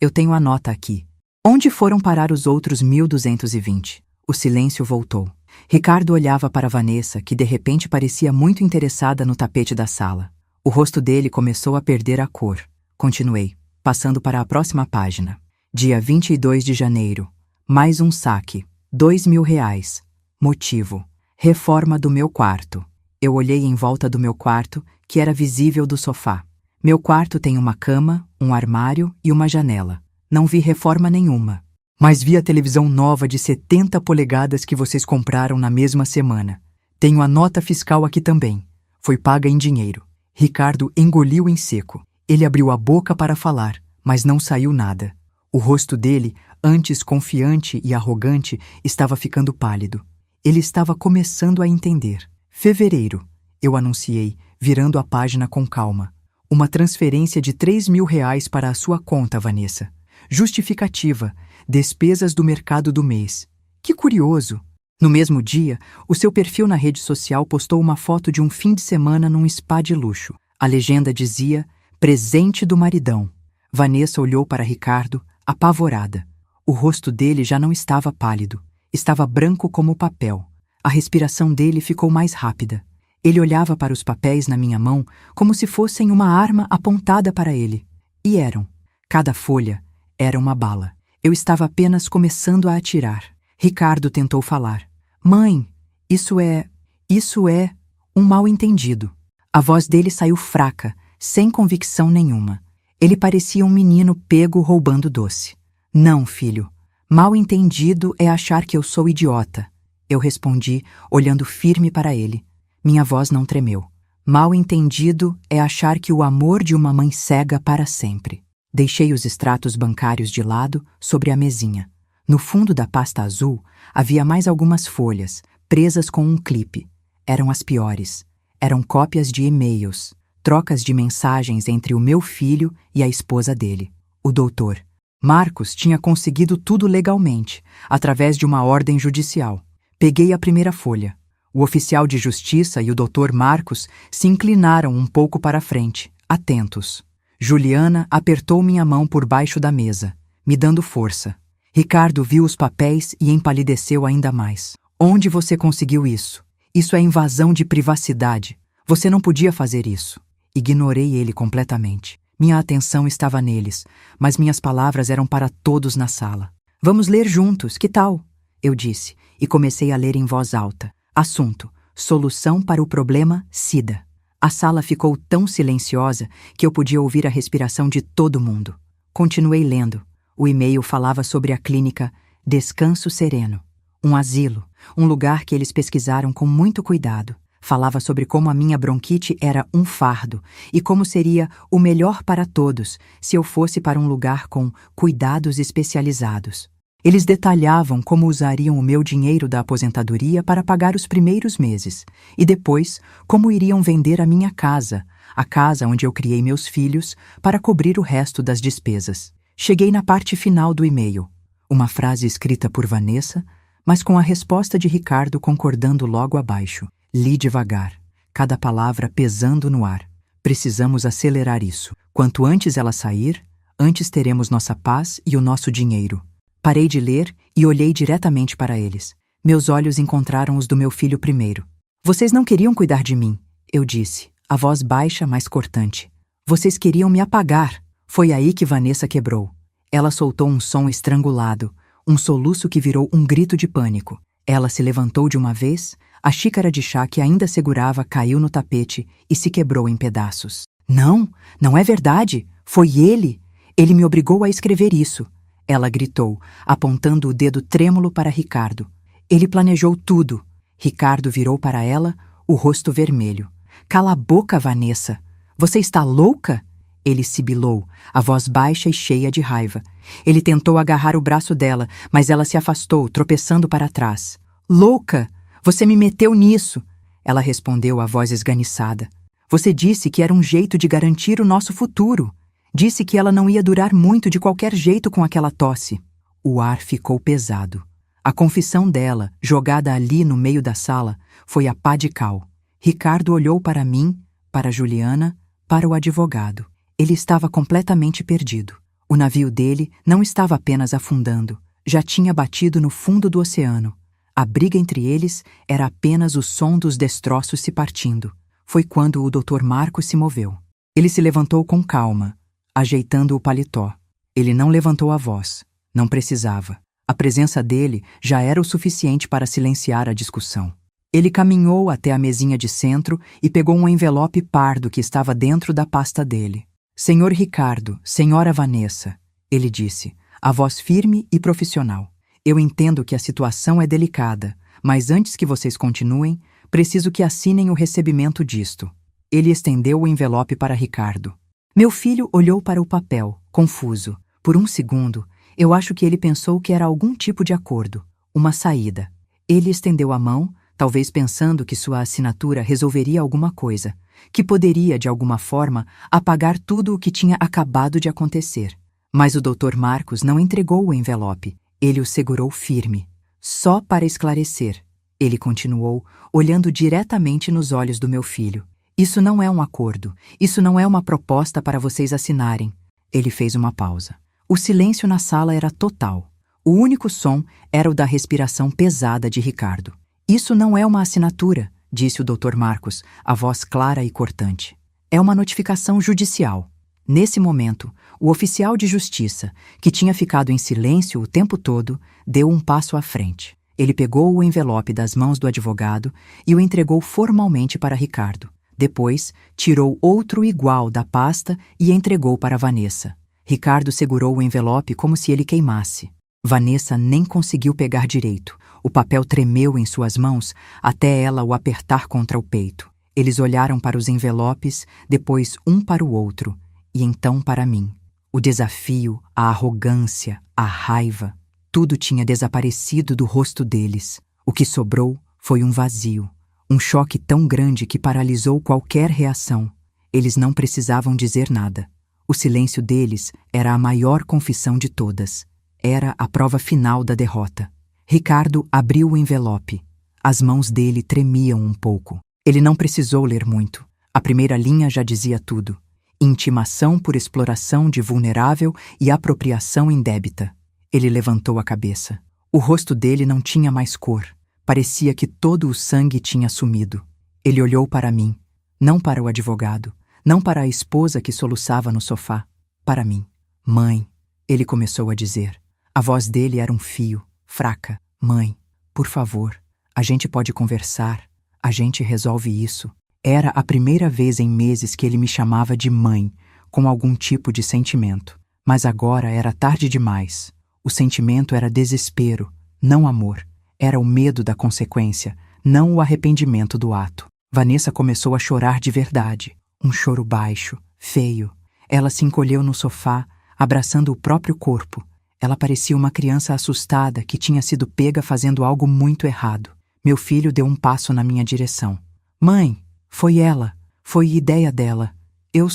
S1: Eu tenho a nota aqui. Onde foram parar os outros 1.220? O silêncio voltou. Ricardo olhava para Vanessa, que de repente parecia muito interessada no tapete da sala. O rosto dele começou a perder a cor. Continuei, passando para a próxima página. Dia 22 de janeiro. Mais um saque. R$ 2.000. Motivo: reforma do meu quarto. Eu olhei em volta do meu quarto, que era visível do sofá. Meu quarto tem uma cama, um armário e uma janela. Não vi reforma nenhuma. Mas vi a televisão nova de 70 polegadas que vocês compraram na mesma semana. Tenho a nota fiscal aqui também. Foi paga em dinheiro. Ricardo engoliu em seco. Ele abriu a boca para falar, mas não saiu nada. O rosto dele, antes confiante e arrogante, estava ficando pálido. Ele estava começando a entender. Fevereiro, eu anunciei, virando a página com calma. Uma transferência de R$ 3.000 para a sua conta, Vanessa. Justificativa: despesas do mercado do mês. Que curioso! No mesmo dia, o seu perfil na rede social postou uma foto de um fim de semana num spa de luxo. A legenda dizia: presente do maridão. Vanessa olhou para Ricardo, apavorada. O rosto dele já não estava pálido. Estava branco como papel. A respiração dele ficou mais rápida. Ele olhava para os papéis na minha mão como se fossem uma arma apontada para ele. E eram. Cada folha era uma bala. Eu estava apenas começando a atirar. Ricardo tentou falar. Mãe, isso é um mal-entendido. A voz dele saiu fraca, sem convicção nenhuma. Ele parecia um menino pego roubando doce. Não, filho. Mal-entendido é achar que eu sou idiota. Eu respondi, olhando firme para ele. Minha voz não tremeu. Mal-entendido é achar que o amor de uma mãe cega para sempre. Deixei os extratos bancários de lado, sobre a mesinha. No fundo da pasta azul, havia mais algumas folhas, presas com um clipe. Eram as piores. Eram cópias de e-mails, trocas de mensagens entre o meu filho e a esposa dele. O doutor Marcos tinha conseguido tudo legalmente, através de uma ordem judicial. Peguei a primeira folha. O oficial de justiça e o Dr. Marcos se inclinaram um pouco para a frente, atentos. Juliana apertou minha mão por baixo da mesa, me dando força. Ricardo viu os papéis e empalideceu ainda mais. Onde você conseguiu isso? Isso é invasão de privacidade. Você não podia fazer isso. Ignorei ele completamente. Minha atenção estava neles, mas minhas palavras eram para todos na sala. Vamos ler juntos, que tal? Eu disse, e comecei a ler em voz alta. Assunto: solução para o problema SIDA. A sala ficou tão silenciosa que eu podia ouvir a respiração de todo mundo. Continuei lendo. O e-mail falava sobre a clínica Descanso Sereno, um asilo, um lugar que eles pesquisaram com muito cuidado. Falava sobre como a minha bronquite era um fardo e como seria o melhor para todos se eu fosse para um lugar com cuidados especializados. Eles detalhavam como usariam o meu dinheiro da aposentadoria para pagar os primeiros meses e depois como iriam vender a minha casa, a casa onde eu criei meus filhos, para cobrir o resto das despesas. Cheguei na parte final do e-mail, uma frase escrita por Vanessa, mas com a resposta de Ricardo concordando logo abaixo. Li devagar, cada palavra pesando no ar. Precisamos acelerar isso. Quanto antes ela sair, antes teremos nossa paz e o nosso dinheiro. Parei de ler e olhei diretamente para eles. Meus olhos encontraram os do meu filho primeiro. Vocês não queriam cuidar de mim, eu disse, a voz baixa, mas cortante. Vocês queriam me apagar. Foi aí que Vanessa quebrou. Ela soltou um som estrangulado, um soluço que virou um grito de pânico. Ela se levantou de uma vez, a xícara de chá que ainda segurava caiu no tapete e se quebrou em pedaços. Não, não é verdade. Foi ele. Ele me obrigou a escrever isso. Ela gritou, apontando o dedo trêmulo para Ricardo. Ele planejou tudo. Ricardo virou para ela, o rosto vermelho. Cala a boca, Vanessa. Você está louca? Ele sibilou, a voz baixa e cheia de raiva. Ele tentou agarrar o braço dela, mas ela se afastou, tropeçando para trás. Louca! Você me meteu nisso! Ela respondeu, a voz esganiçada. Você disse que era um jeito de garantir o nosso futuro. Disse que ela não ia durar muito de qualquer jeito com aquela tosse. O ar ficou pesado. A confissão dela, jogada ali no meio da sala, foi a pá de cal. Ricardo olhou para mim, para Juliana, para o advogado. Ele estava completamente perdido. O navio dele não estava apenas afundando, já tinha batido no fundo do oceano. A briga entre eles era apenas o som dos destroços se partindo. Foi quando o Dr. Marcos se moveu. Ele se levantou com calma, ajeitando o paletó. Ele não levantou a voz. Não precisava. A presença dele já era o suficiente para silenciar a discussão. Ele caminhou até a mesinha de centro e pegou um envelope pardo que estava dentro da pasta dele. Senhor Ricardo, senhora Vanessa, ele disse, a voz firme e profissional. Eu entendo que a situação é delicada, mas antes que vocês continuem, preciso que assinem o recebimento disto. Ele estendeu o envelope para Ricardo. Meu filho olhou para o papel, confuso. Por um segundo, eu acho que ele pensou que era algum tipo de acordo, uma saída. Ele estendeu a mão, talvez pensando que sua assinatura resolveria alguma coisa, que poderia, de alguma forma, apagar tudo o que tinha acabado de acontecer. Mas o Dr. Marcos não entregou o envelope. Ele o segurou firme. Só para esclarecer, ele continuou, olhando diretamente nos olhos do meu filho. Isso não é um acordo. Isso não é uma proposta para vocês assinarem. Ele fez uma pausa. O silêncio na sala era total. O único som era o da respiração pesada de Ricardo. Isso não é uma assinatura, disse o Dr. Marcos, a voz clara e cortante. É uma notificação judicial. Nesse momento, o oficial de justiça, que tinha ficado em silêncio o tempo todo, deu um passo à frente. Ele pegou o envelope das mãos do advogado e o entregou formalmente para Ricardo. Depois, tirou outro igual da pasta e entregou para Vanessa. Ricardo segurou o envelope como se ele queimasse. Vanessa nem conseguiu pegar direito. O papel tremeu em suas mãos até ela o apertar contra o peito. Eles olharam para os envelopes, depois um para o outro, e então para mim. O desafio, a arrogância, a raiva, tudo tinha desaparecido do rosto deles. O que sobrou foi um vazio, um choque tão grande que paralisou qualquer reação. Eles não precisavam dizer nada. O silêncio deles era a maior confissão de todas. Era a prova final da derrota. Ricardo abriu o envelope. As mãos dele tremiam um pouco. Ele não precisou ler muito. A primeira linha já dizia tudo. Intimação por exploração de vulnerável e apropriação indébita. Ele levantou a cabeça. O rosto dele não tinha mais cor. Parecia que todo o sangue tinha sumido. Ele olhou para mim, não para o advogado, Não para a esposa que soluçava no sofá, para mim. Mãe, ele começou a dizer. A voz dele era um fio, fraca. Mãe, por favor, a gente pode conversar, a gente resolve isso. Era a primeira vez em meses que ele me chamava de mãe, com algum tipo de sentimento. Mas agora era tarde demais. O sentimento era desespero, não amor. Era o medo da consequência, não o arrependimento do ato. Vanessa começou a chorar de verdade. Um choro baixo, feio. Ela se encolheu no sofá, abraçando o próprio corpo. Ela parecia uma criança assustada que tinha sido pega fazendo algo muito errado. Meu filho deu um passo na minha direção. Mãe, foi ela. Foi ideia dela. Eu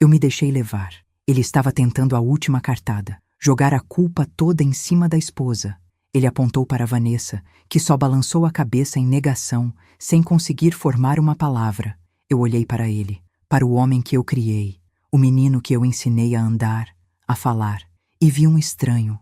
S1: me deixei levar. Ele estava tentando a última cartada. Jogar a culpa toda em cima da esposa. Ele apontou para Vanessa, que só balançou a cabeça em negação, sem conseguir formar uma palavra. Eu olhei para ele, para o homem que eu criei, o menino que eu ensinei a andar, a falar, e vi um estranho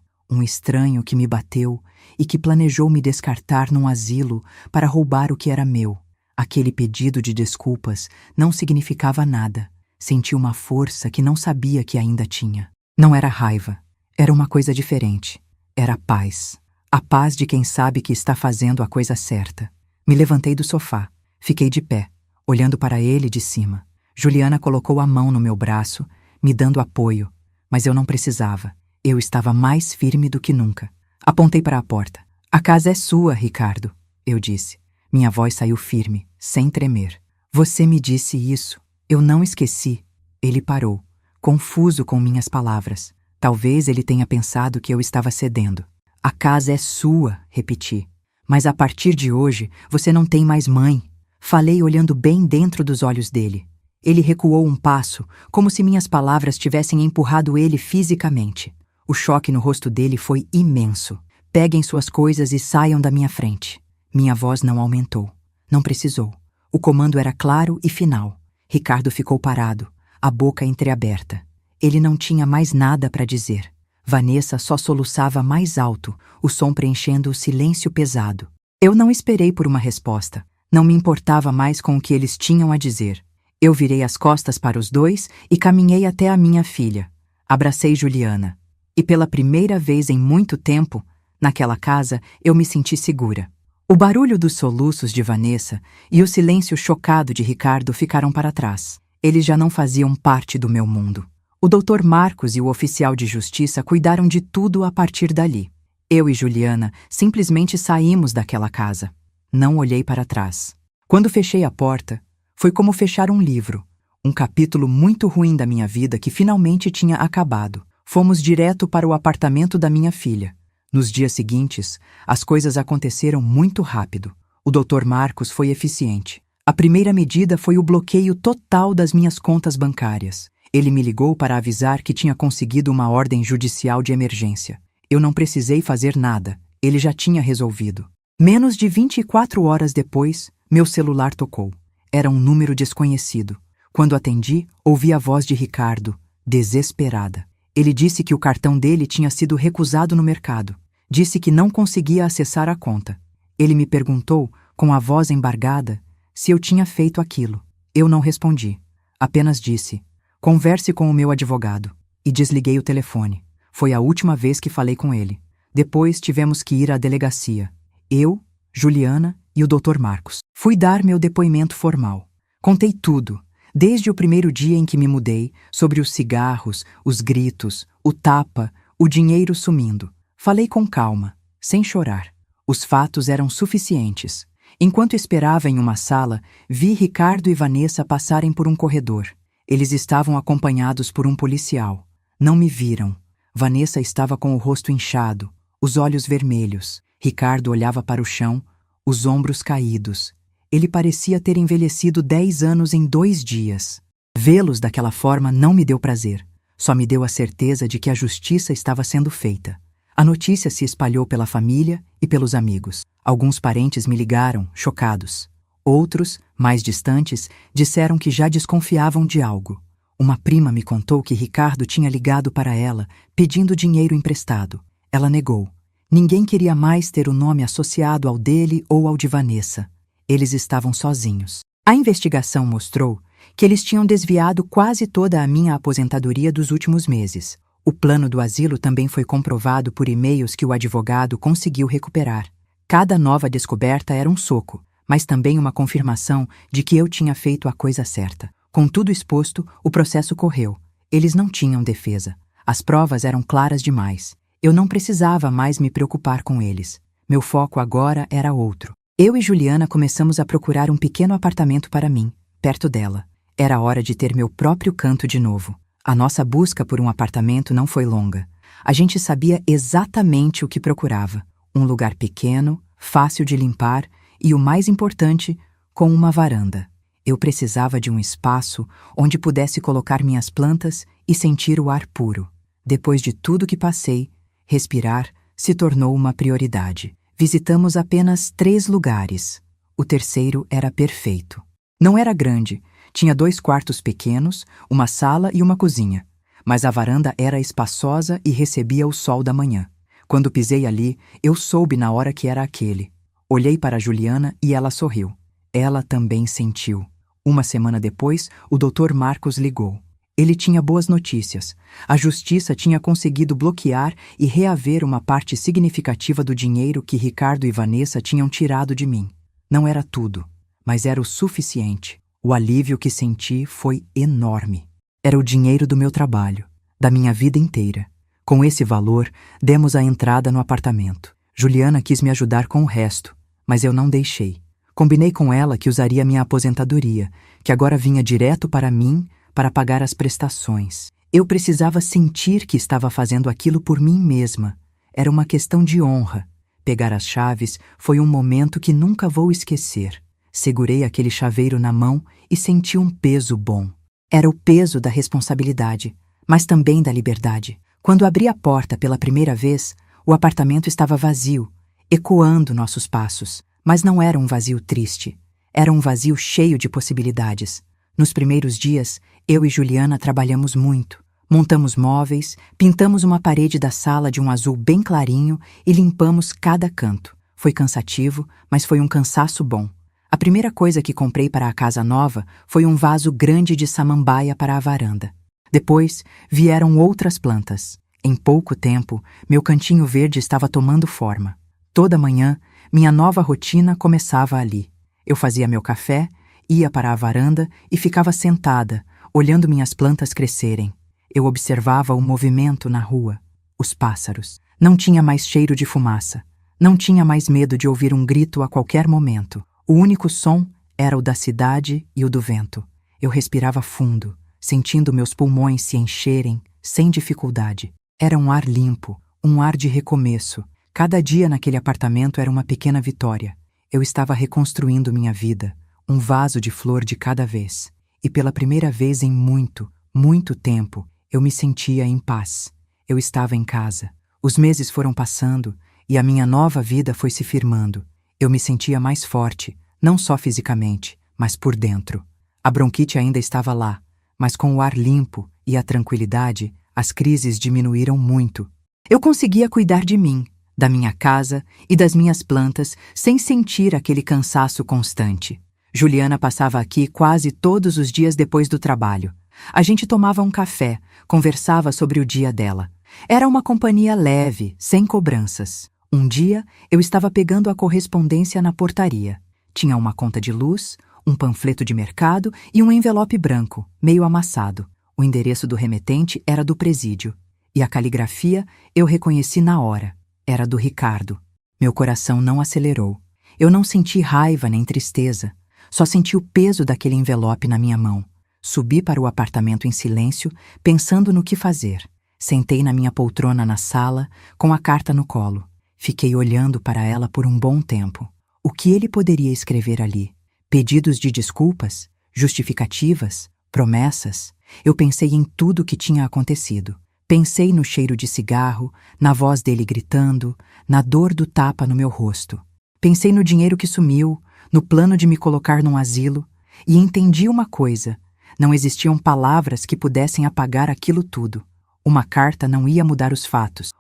S1: que me bateu e que planejou me descartar num asilo para roubar o que era meu. Aquele pedido de desculpas não significava nada. Senti uma força que não sabia que ainda tinha. Não era raiva, era uma coisa diferente. Era paz. A paz de quem sabe que está fazendo a coisa certa. Me levantei do sofá, fiquei de pé, olhando para ele de cima. Juliana colocou a mão no meu braço, me dando apoio, mas eu não precisava. Eu estava mais firme do que nunca. Apontei para a porta. A casa é sua, Ricardo, eu disse. Minha voz saiu firme, sem tremer. Você me disse isso. Eu não esqueci. Ele parou, confuso com minhas palavras. Talvez ele tenha pensado que eu estava cedendo. A casa é sua, repeti. Mas a partir de hoje, você não tem mais mãe. Falei olhando bem dentro dos olhos dele. Ele recuou um passo, como se minhas palavras tivessem empurrado ele fisicamente. O choque no rosto dele foi imenso. Peguem suas coisas e saiam da minha frente. Minha voz não aumentou. Não precisou. O comando era claro e final. Ricardo ficou parado, a boca entreaberta. Ele não tinha mais nada para dizer. Vanessa só soluçava mais alto, o som preenchendo o silêncio pesado. Eu não esperei por uma resposta. Não me importava mais com o que eles tinham a dizer. Eu virei as costas para os dois e caminhei até a minha filha. Abracei Juliana. E pela primeira vez em muito tempo, naquela casa, eu me senti segura. O barulho dos soluços de Vanessa e o silêncio chocado de Ricardo ficaram para trás. Eles já não faziam parte do meu mundo. O Dr. Marcos e o oficial de justiça cuidaram de tudo a partir dali. Eu e Juliana simplesmente saímos daquela casa. Não olhei para trás. Quando fechei a porta, foi como fechar um livro. Um capítulo muito ruim da minha vida que finalmente tinha acabado. Fomos direto para o apartamento da minha filha. Nos dias seguintes, as coisas aconteceram muito rápido. O Dr. Marcos foi eficiente. A primeira medida foi o bloqueio total das minhas contas bancárias. Ele me ligou para avisar que tinha conseguido uma ordem judicial de emergência. Eu não precisei fazer nada. Ele já tinha resolvido. Menos de 24 horas depois, meu celular tocou. Era um número desconhecido. Quando atendi, ouvi a voz de Ricardo, desesperada. Ele disse que o cartão dele tinha sido recusado no mercado. Disse que não conseguia acessar a conta. Ele me perguntou, com a voz embargada, se eu tinha feito aquilo. Eu não respondi. Apenas disse, converse com o meu advogado. E desliguei o telefone. Foi a última vez que falei com ele. Depois tivemos que ir à delegacia. Eu, Juliana e o Dr. Marcos. Fui dar meu depoimento formal. Contei tudo. Desde o primeiro dia em que me mudei, sobre os cigarros, os gritos, o tapa, o dinheiro sumindo. Falei com calma, sem chorar. Os fatos eram suficientes. Enquanto esperava em uma sala, vi Ricardo e Vanessa passarem por um corredor. Eles estavam acompanhados por um policial. Não me viram. Vanessa estava com o rosto inchado, os olhos vermelhos. Ricardo olhava para o chão, os ombros caídos. Ele parecia ter envelhecido 10 anos em 2 dias. Vê-los daquela forma não me deu prazer. Só me deu a certeza de que a justiça estava sendo feita. A notícia se espalhou pela família e pelos amigos. Alguns parentes me ligaram, chocados. Outros, mais distantes, disseram que já desconfiavam de algo. Uma prima me contou que Ricardo tinha ligado para ela, pedindo dinheiro emprestado. Ela negou. Ninguém queria mais ter o nome associado ao dele ou ao de Vanessa. Eles estavam sozinhos. A investigação mostrou que eles tinham desviado quase toda a minha aposentadoria dos últimos meses. O plano do asilo também foi comprovado por e-mails que o advogado conseguiu recuperar. Cada nova descoberta era um soco, mas também uma confirmação de que eu tinha feito a coisa certa. Com tudo exposto, o processo correu. Eles não tinham defesa. As provas eram claras demais. Eu não precisava mais me preocupar com eles. Meu foco agora era outro. Eu e Juliana começamos a procurar um pequeno apartamento para mim, perto dela. Era hora de ter meu próprio canto de novo. A nossa busca por um apartamento não foi longa. A gente sabia exatamente o que procurava. Um lugar pequeno, fácil de limpar e, o mais importante, com uma varanda. Eu precisava de um espaço onde pudesse colocar minhas plantas e sentir o ar puro. Depois de tudo que passei, respirar se tornou uma prioridade. Visitamos apenas 3 lugares. O terceiro era perfeito. Não era grande, tinha 2 quartos pequenos, uma sala e uma cozinha. Mas a varanda era espaçosa e recebia o sol da manhã. Quando pisei ali, eu soube na hora que era aquele. Olhei para a Juliana e ela sorriu. Ela também sentiu. Uma semana depois, o Dr. Marcos ligou. Ele tinha boas notícias. A justiça tinha conseguido bloquear e reaver uma parte significativa do dinheiro que Ricardo e Vanessa tinham tirado de mim. Não era tudo, mas era o suficiente. O alívio que senti foi enorme. Era o dinheiro do meu trabalho, da minha vida inteira. Com esse valor, demos a entrada no apartamento. Juliana quis me ajudar com o resto, mas eu não deixei. Combinei com ela que usaria minha aposentadoria, que agora vinha direto para mim para pagar as prestações. Eu precisava sentir que estava fazendo aquilo por mim mesma. Era uma questão de honra. Pegar as chaves foi um momento que nunca vou esquecer. Segurei aquele chaveiro na mão e senti um peso bom. Era o peso da responsabilidade, mas também da liberdade. Quando abri a porta pela primeira vez, o apartamento estava vazio, ecoando nossos passos. Mas não era um vazio triste. Era um vazio cheio de possibilidades. Nos primeiros dias, eu e Juliana trabalhamos muito. Montamos móveis, pintamos uma parede da sala de um azul bem clarinho e limpamos cada canto. Foi cansativo, mas foi um cansaço bom. A primeira coisa que comprei para a casa nova foi um vaso grande de samambaia para a varanda. Depois, vieram outras plantas. Em pouco tempo, meu cantinho verde estava tomando forma. Toda manhã, minha nova rotina começava ali. Eu fazia meu café, ia para a varanda e ficava sentada, olhando minhas plantas crescerem. Eu observava o movimento na rua, os pássaros. Não tinha mais cheiro de fumaça. Não tinha mais medo de ouvir um grito a qualquer momento. O único som era o da cidade e o do vento. Eu respirava fundo, sentindo meus pulmões se encherem, sem dificuldade. Era um ar limpo, um ar de recomeço. Cada dia naquele apartamento era uma pequena vitória. Eu estava reconstruindo minha vida, um vaso de flor de cada vez. E pela primeira vez em muito, muito tempo, eu me sentia em paz. Eu estava em casa. Os meses foram passando e a minha nova vida foi se firmando. Eu me sentia mais forte, não só fisicamente, mas por dentro. A bronquite ainda estava lá, mas com o ar limpo e a tranquilidade, as crises diminuíram muito. Eu conseguia cuidar de mim, da minha casa e das minhas plantas sem sentir aquele cansaço constante. Juliana passava aqui quase todos os dias depois do trabalho. A gente tomava um café, conversava sobre o dia dela. Era uma companhia leve, sem cobranças. Um dia, eu estava pegando a correspondência na portaria. Tinha uma conta de luz, um panfleto de mercado e um envelope branco, meio amassado. O endereço do remetente era do presídio. E a caligrafia eu reconheci na hora. Era do Ricardo. Meu coração não acelerou. Eu não senti raiva nem tristeza. Só senti o peso daquele envelope na minha mão. Subi para o apartamento em silêncio, pensando no que fazer. Sentei na minha poltrona na sala, com a carta no colo. Fiquei olhando para ela por um bom tempo. O que ele poderia escrever ali? Pedidos de desculpas? Justificativas? Promessas? Eu pensei em tudo o que tinha acontecido. Pensei no cheiro de cigarro, na voz dele gritando, na dor do tapa no meu rosto. Pensei no dinheiro que sumiu, no plano de me colocar num asilo, e entendi uma coisa: não existiam palavras que pudessem apagar aquilo tudo. Uma carta não ia mudar os fatos.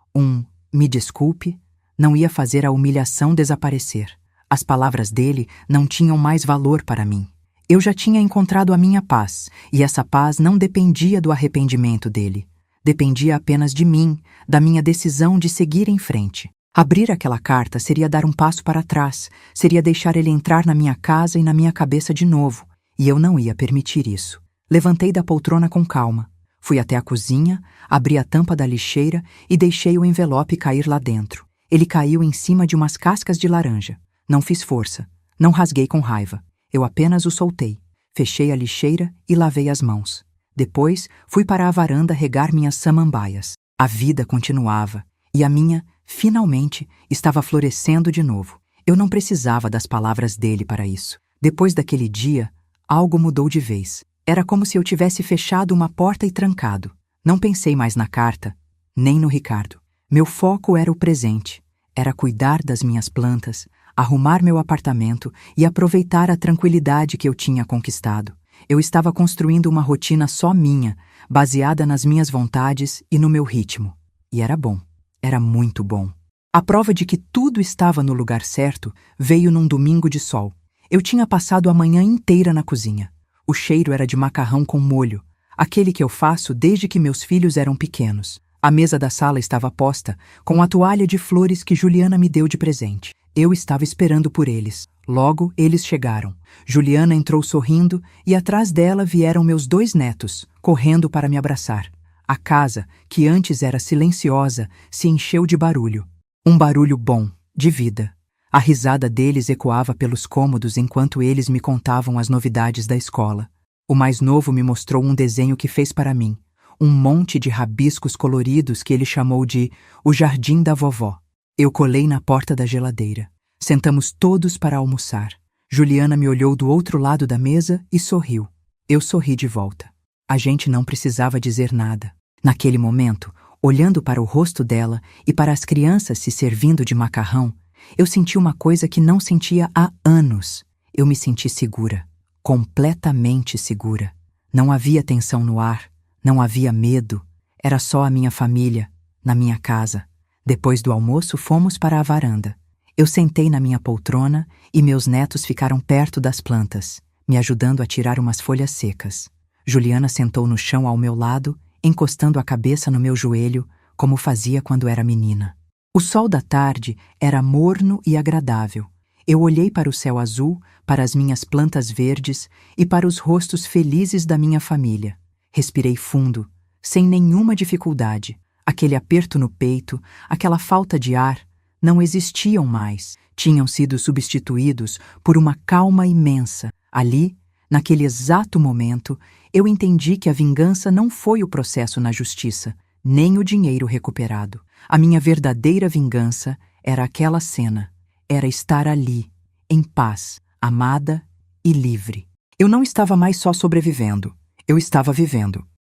S1: Me desculpe não ia fazer a humilhação desaparecer. As palavras dele não tinham mais valor para mim. Eu já tinha encontrado a minha paz, e essa paz não dependia do arrependimento dele. Dependia apenas de mim, da minha decisão de seguir em frente. Abrir aquela carta seria dar um passo para trás, seria deixar ele entrar na minha casa e na minha cabeça de novo, e eu não ia permitir isso. Levantei da poltrona com calma. Fui até a cozinha, abri a tampa da lixeira e deixei o envelope cair lá dentro. Ele caiu em cima de umas cascas de laranja. Não fiz força, não rasguei com raiva. Eu apenas o soltei, fechei a lixeira e lavei as mãos. Depois, fui para a varanda regar minhas samambaias. A vida continuava, e a minha, finalmente, estava florescendo de novo. Eu não precisava das palavras dele para isso. Depois daquele dia, algo mudou de vez. Era como se eu tivesse fechado uma porta e trancado. Não pensei mais na carta, nem no Ricardo. Meu foco era o presente. Era cuidar das minhas plantas, arrumar meu apartamento e aproveitar a tranquilidade que eu tinha conquistado. Eu estava construindo uma rotina só minha, baseada nas minhas vontades e no meu ritmo. E era bom. Era muito bom. A prova de que tudo estava no lugar certo veio num domingo de sol. Eu tinha passado a manhã inteira na cozinha. O cheiro era de macarrão com molho, aquele que eu faço desde que meus filhos eram pequenos. A mesa da sala estava posta, com a toalha de flores que Juliana me deu de presente. Eu estava esperando por eles. Logo, eles chegaram. Juliana entrou sorrindo e atrás dela vieram meus 2 netos, correndo para me abraçar. A casa, que antes era silenciosa, se encheu de barulho. Um barulho bom, de vida. A risada deles ecoava pelos cômodos enquanto eles me contavam as novidades da escola. O mais novo me mostrou um desenho que fez para mim. Um monte de rabiscos coloridos que ele chamou de O Jardim da Vovó. Eu colei na porta da geladeira. Sentamos todos para almoçar. Juliana me olhou do outro lado da mesa e sorriu. Eu sorri de volta. A gente não precisava dizer nada. Naquele momento, olhando para o rosto dela e para as crianças se servindo de macarrão, eu senti uma coisa que não sentia há anos. Eu me senti segura. Completamente segura. Não havia tensão no ar. Não havia medo. Era só a minha família, na minha casa. Depois do almoço, fomos para a varanda. Eu sentei na minha poltrona e meus netos ficaram perto das plantas, me ajudando a tirar umas folhas secas. Juliana sentou no chão ao meu lado, encostando a cabeça no meu joelho, como fazia quando era menina. O sol da tarde era morno e agradável. Eu olhei para o céu azul, para as minhas plantas verdes e para os rostos felizes da minha família. Respirei fundo, sem nenhuma dificuldade. Aquele aperto no peito, aquela falta de ar, não existiam mais. Tinham sido substituídos por uma calma imensa. Ali, naquele exato momento, eu entendi que a vingança não foi o processo na justiça, nem o dinheiro recuperado. A minha verdadeira vingança era aquela cena. Era estar ali, em paz, amada e livre. Eu não estava mais só sobrevivendo. Eu estava vivendo.